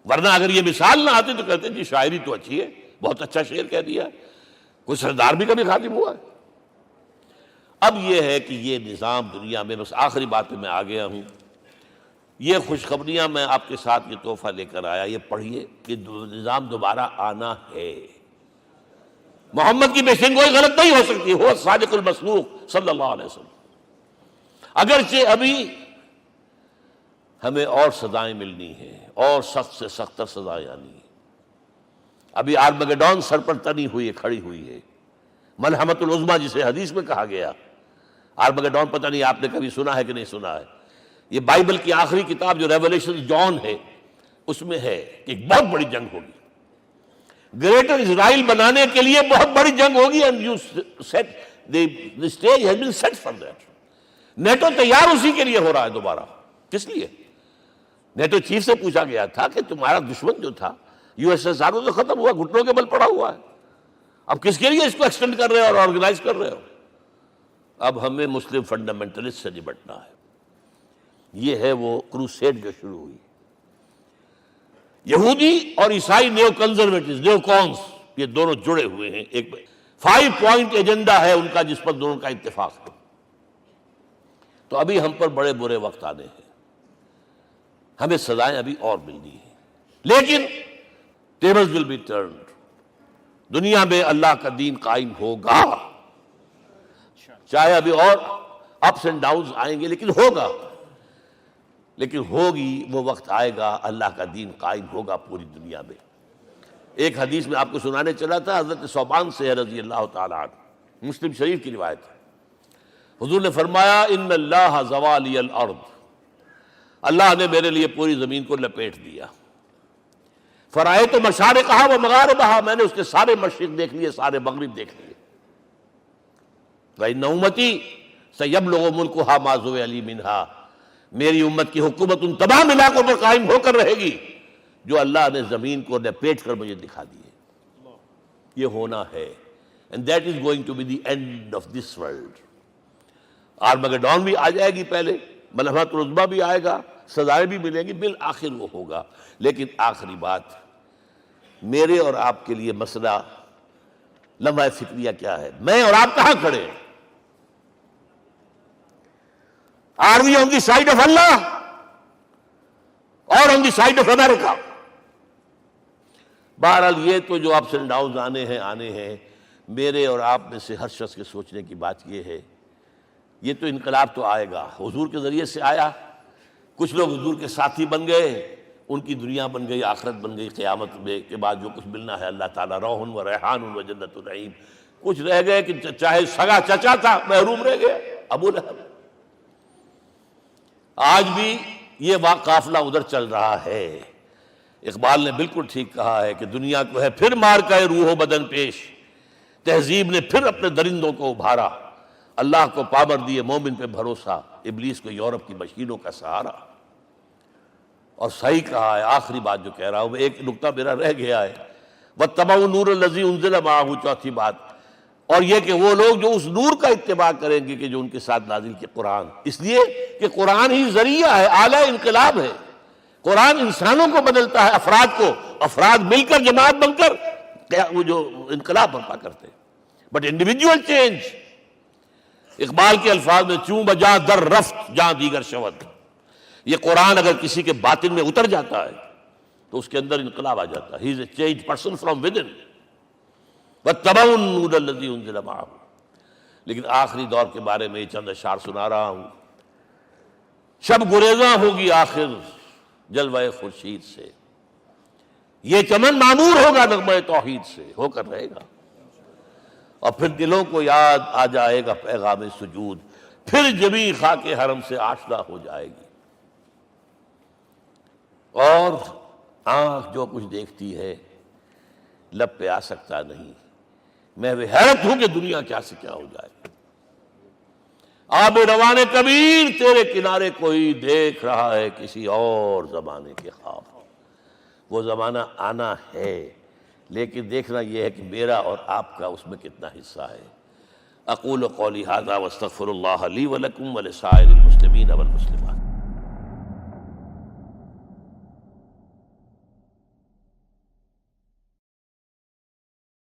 A: ورنہ اگر یہ مثال نہ آتی تو کہتے جی شاعری تو اچھی ہے، بہت اچھا شعر کہہ دیا، کوئی سردار بھی کبھی خادم ہوا ہے۔ اب یہ ہے کہ یہ نظام دنیا میں، بس آخری بات پہ میں آ گیا ہوں، یہ خوشخبریاں میں آپ کے ساتھ یہ تحفہ لے کر آیا، یہ پڑھیے کہ نظام دوبارہ آنا ہے۔ محمد کی پیشین گوئی غلط نہیں ہو سکتی، ہو صادق المصدوق صلی اللہ علیہ وسلم۔ اگرچہ ابھی ہمیں اور سزائیں ملنی ہیں، اور سخت سے سختر سزائیں آنی ہیں۔ ابھی آرمگڈون سر پر تنی ہوئی ہے، کھڑی ہوئی ہے، ملحمۃ العظمیٰ جسے حدیث میں کہا گیا۔ آرمگڈون پتہ نہیں آپ نے کبھی سنا ہے کہ نہیں سنا ہے؟ یہ بائبل کی آخری کتاب جو ریولیشن جان ہے، اس میں ہے کہ ایک بہت بڑی جنگ ہوگی، گریٹر اسرائیل بنانے کے لیے بہت بڑی جنگ ہوگی، and you set the stage has been set for that۔ NATO تیار اسی کے لیے ہو رہا ہے دوبارہ۔ کس لیے؟ نیٹو چیف سے پوچھا گیا تھا کہ تمہارا دشمن جو تھا USSR تو ختم ہوا، گھٹنوں کے بل پڑا ہوا ہے، اب کس کے لیے اس کو ایکسٹینڈ کر رہے ہو اور آرگنائز کر رہے ہو؟ اب ہمیں مسلم فنڈامنٹلسٹ سے نمٹنا ہے۔ یہ ہے وہ کروسیڈ جو شروع ہوئی۔ یہودی اور عیسائی نیو کنزرویٹوز، نیو کونس، یہ دونوں جڑے ہوئے ہیں، ایک 5 پوائنٹ ایجنڈا ہے ان کا جس پر دونوں کا اتفاق ہے۔ تو ابھی ہم پر بڑے برے وقت آنے ہیں، ہمیں سزائیں ابھی اور ملنی ہیں، لیکن ٹیبلز ول بی ٹرنڈ، دنیا میں اللہ کا دین قائم ہوگا، چاہے ابھی اور اپس اینڈ ڈاؤنز آئیں گے، لیکن ہوگا، لیکن ہوگی، وہ وقت آئے گا اللہ کا دین قائم ہوگا پوری دنیا میں۔ ایک حدیث میں آپ کو سنانے چلا تھا، حضرت ثوبان سے رضی اللہ تعالیٰ عنہ، مسلم شریف کی روایت ہے، حضور نے فرمایا ان اللہ زوالی الارض، اللہ نے میرے لیے پوری زمین کو لپیٹ دیا، فرائیت مشارقہا و مغاربہا، میں نے اس کے سارے مشرق دیکھ لیے، سارے مغرب دیکھ لیے، وَإِنَّ أُمَّتِي سَيَبْلُغُ مُلْكُهَا مَا زُوِئَ لِي مِنْهَا، میری امت کی حکومت ان تمام علاقوں پر قائم ہو کر رہے گی جو اللہ نے زمین کو لپیٹ کر مجھے دکھا دیے۔ یہ ہونا ہے، and that is going to be the end of this world۔ Armageddon بھی آ جائے گی، پہلے ملحمۃ العظمیٰ بھی آئے گا، سزائیں بھی ملیں گی، بالآخر وہ ہوگا۔ لیکن آخری بات، میرے اور آپ کے لیے مسئلہ لمحہ فکریہ کیا ہے؟ میں اور آپ کہاں کھڑے ہیں؟ Are we on the side of Allah or on the side of America؟ بہرحال یہ تو جو اپس اینڈ ڈاؤنز آنے ہیں، میرے اور آپ میں سے ہر شخص کے سوچنے کی بات یہ ہے، یہ تو انقلاب تو آئے گا، حضور کے ذریعے سے آیا، کچھ لوگ حضور کے ساتھی بن گئے، ان کی دنیا بن گئی، آخرت بن گئی، قیامت میں کے بعد جو کچھ ملنا ہے اللہ تعالیٰ، روح و ریحان و جنت النعیم۔ کچھ رہ گئے کہ چاہے سگا چچا تھا محروم رہ گئے، ابو لہب۔ آج بھی یہ قافلہ ادھر چل رہا ہے۔ اقبال نے بالکل ٹھیک کہا ہے کہ دنیا کو ہے پھر مار کا روح و بدن پیش، تہذیب نے پھر اپنے درندوں کو ابھارا، اللہ کو پابر دیے مومن پہ بھروسہ، ابلیس کو یورپ کی مشینوں کا سہارا۔ اور صحیح کہا ہے، آخری بات جو کہہ رہا ہوں، ایک نقطہ میرا رہ گیا ہے، وَاتَّبَعُوا النُّورَ الَّذِي أُنزِلَ مَعَهُ، چوتھی بات، اور یہ کہ وہ لوگ جو اس نور کا اتباع کریں گے کہ جو ان کے ساتھ نازل کیا قرآن، اس لیے کہ قرآن ہی ذریعہ ہے، آلہ انقلاب ہے۔ قرآن انسانوں کو بدلتا ہے، افراد کو، افراد مل کر جماعت بن کر وہ جو انقلاب برپا کرتے ہیں. بٹ انڈیویجول چینج، اقبال کے الفاظ میں چوں بجا در رفت جہاں دیگر شود، یہ قرآن اگر کسی کے باطن میں اتر جاتا ہے تو اس کے اندر انقلاب آ جاتا ہے. He is a change person from within واتبعوا النور الذی انزل معہ. لیکن آخری دور کے بارے میں یہ چند اشعار سنا رہا ہوں. شب گریزاں ہوگی آخر جلوہ خورشید سے، یہ چمن معمور ہوگا نغمہ توحید سے، ہو کر رہے گا. اور پھر دلوں کو یاد آ جائے گا پیغام سجود، پھر جمی خاک حرم سے آشنا ہو جائے گی. اور آنکھ جو کچھ دیکھتی ہے لب پہ آ سکتا نہیں. میں وہ حیرت ہوں کہ دنیا کیا سے کیا ہو جائے. آب روان کبیر تیرے کنارے کوئی دیکھ رہا ہے کسی اور زمانے کے خواب. وہ زمانہ آنا ہے، لیکن دیکھنا یہ ہے کہ میرا اور آپ کا اس میں کتنا حصہ ہے. اقول قولی ھذا واستغفر اللہ لی ولکم ولسائر المسلمین والمسلمات.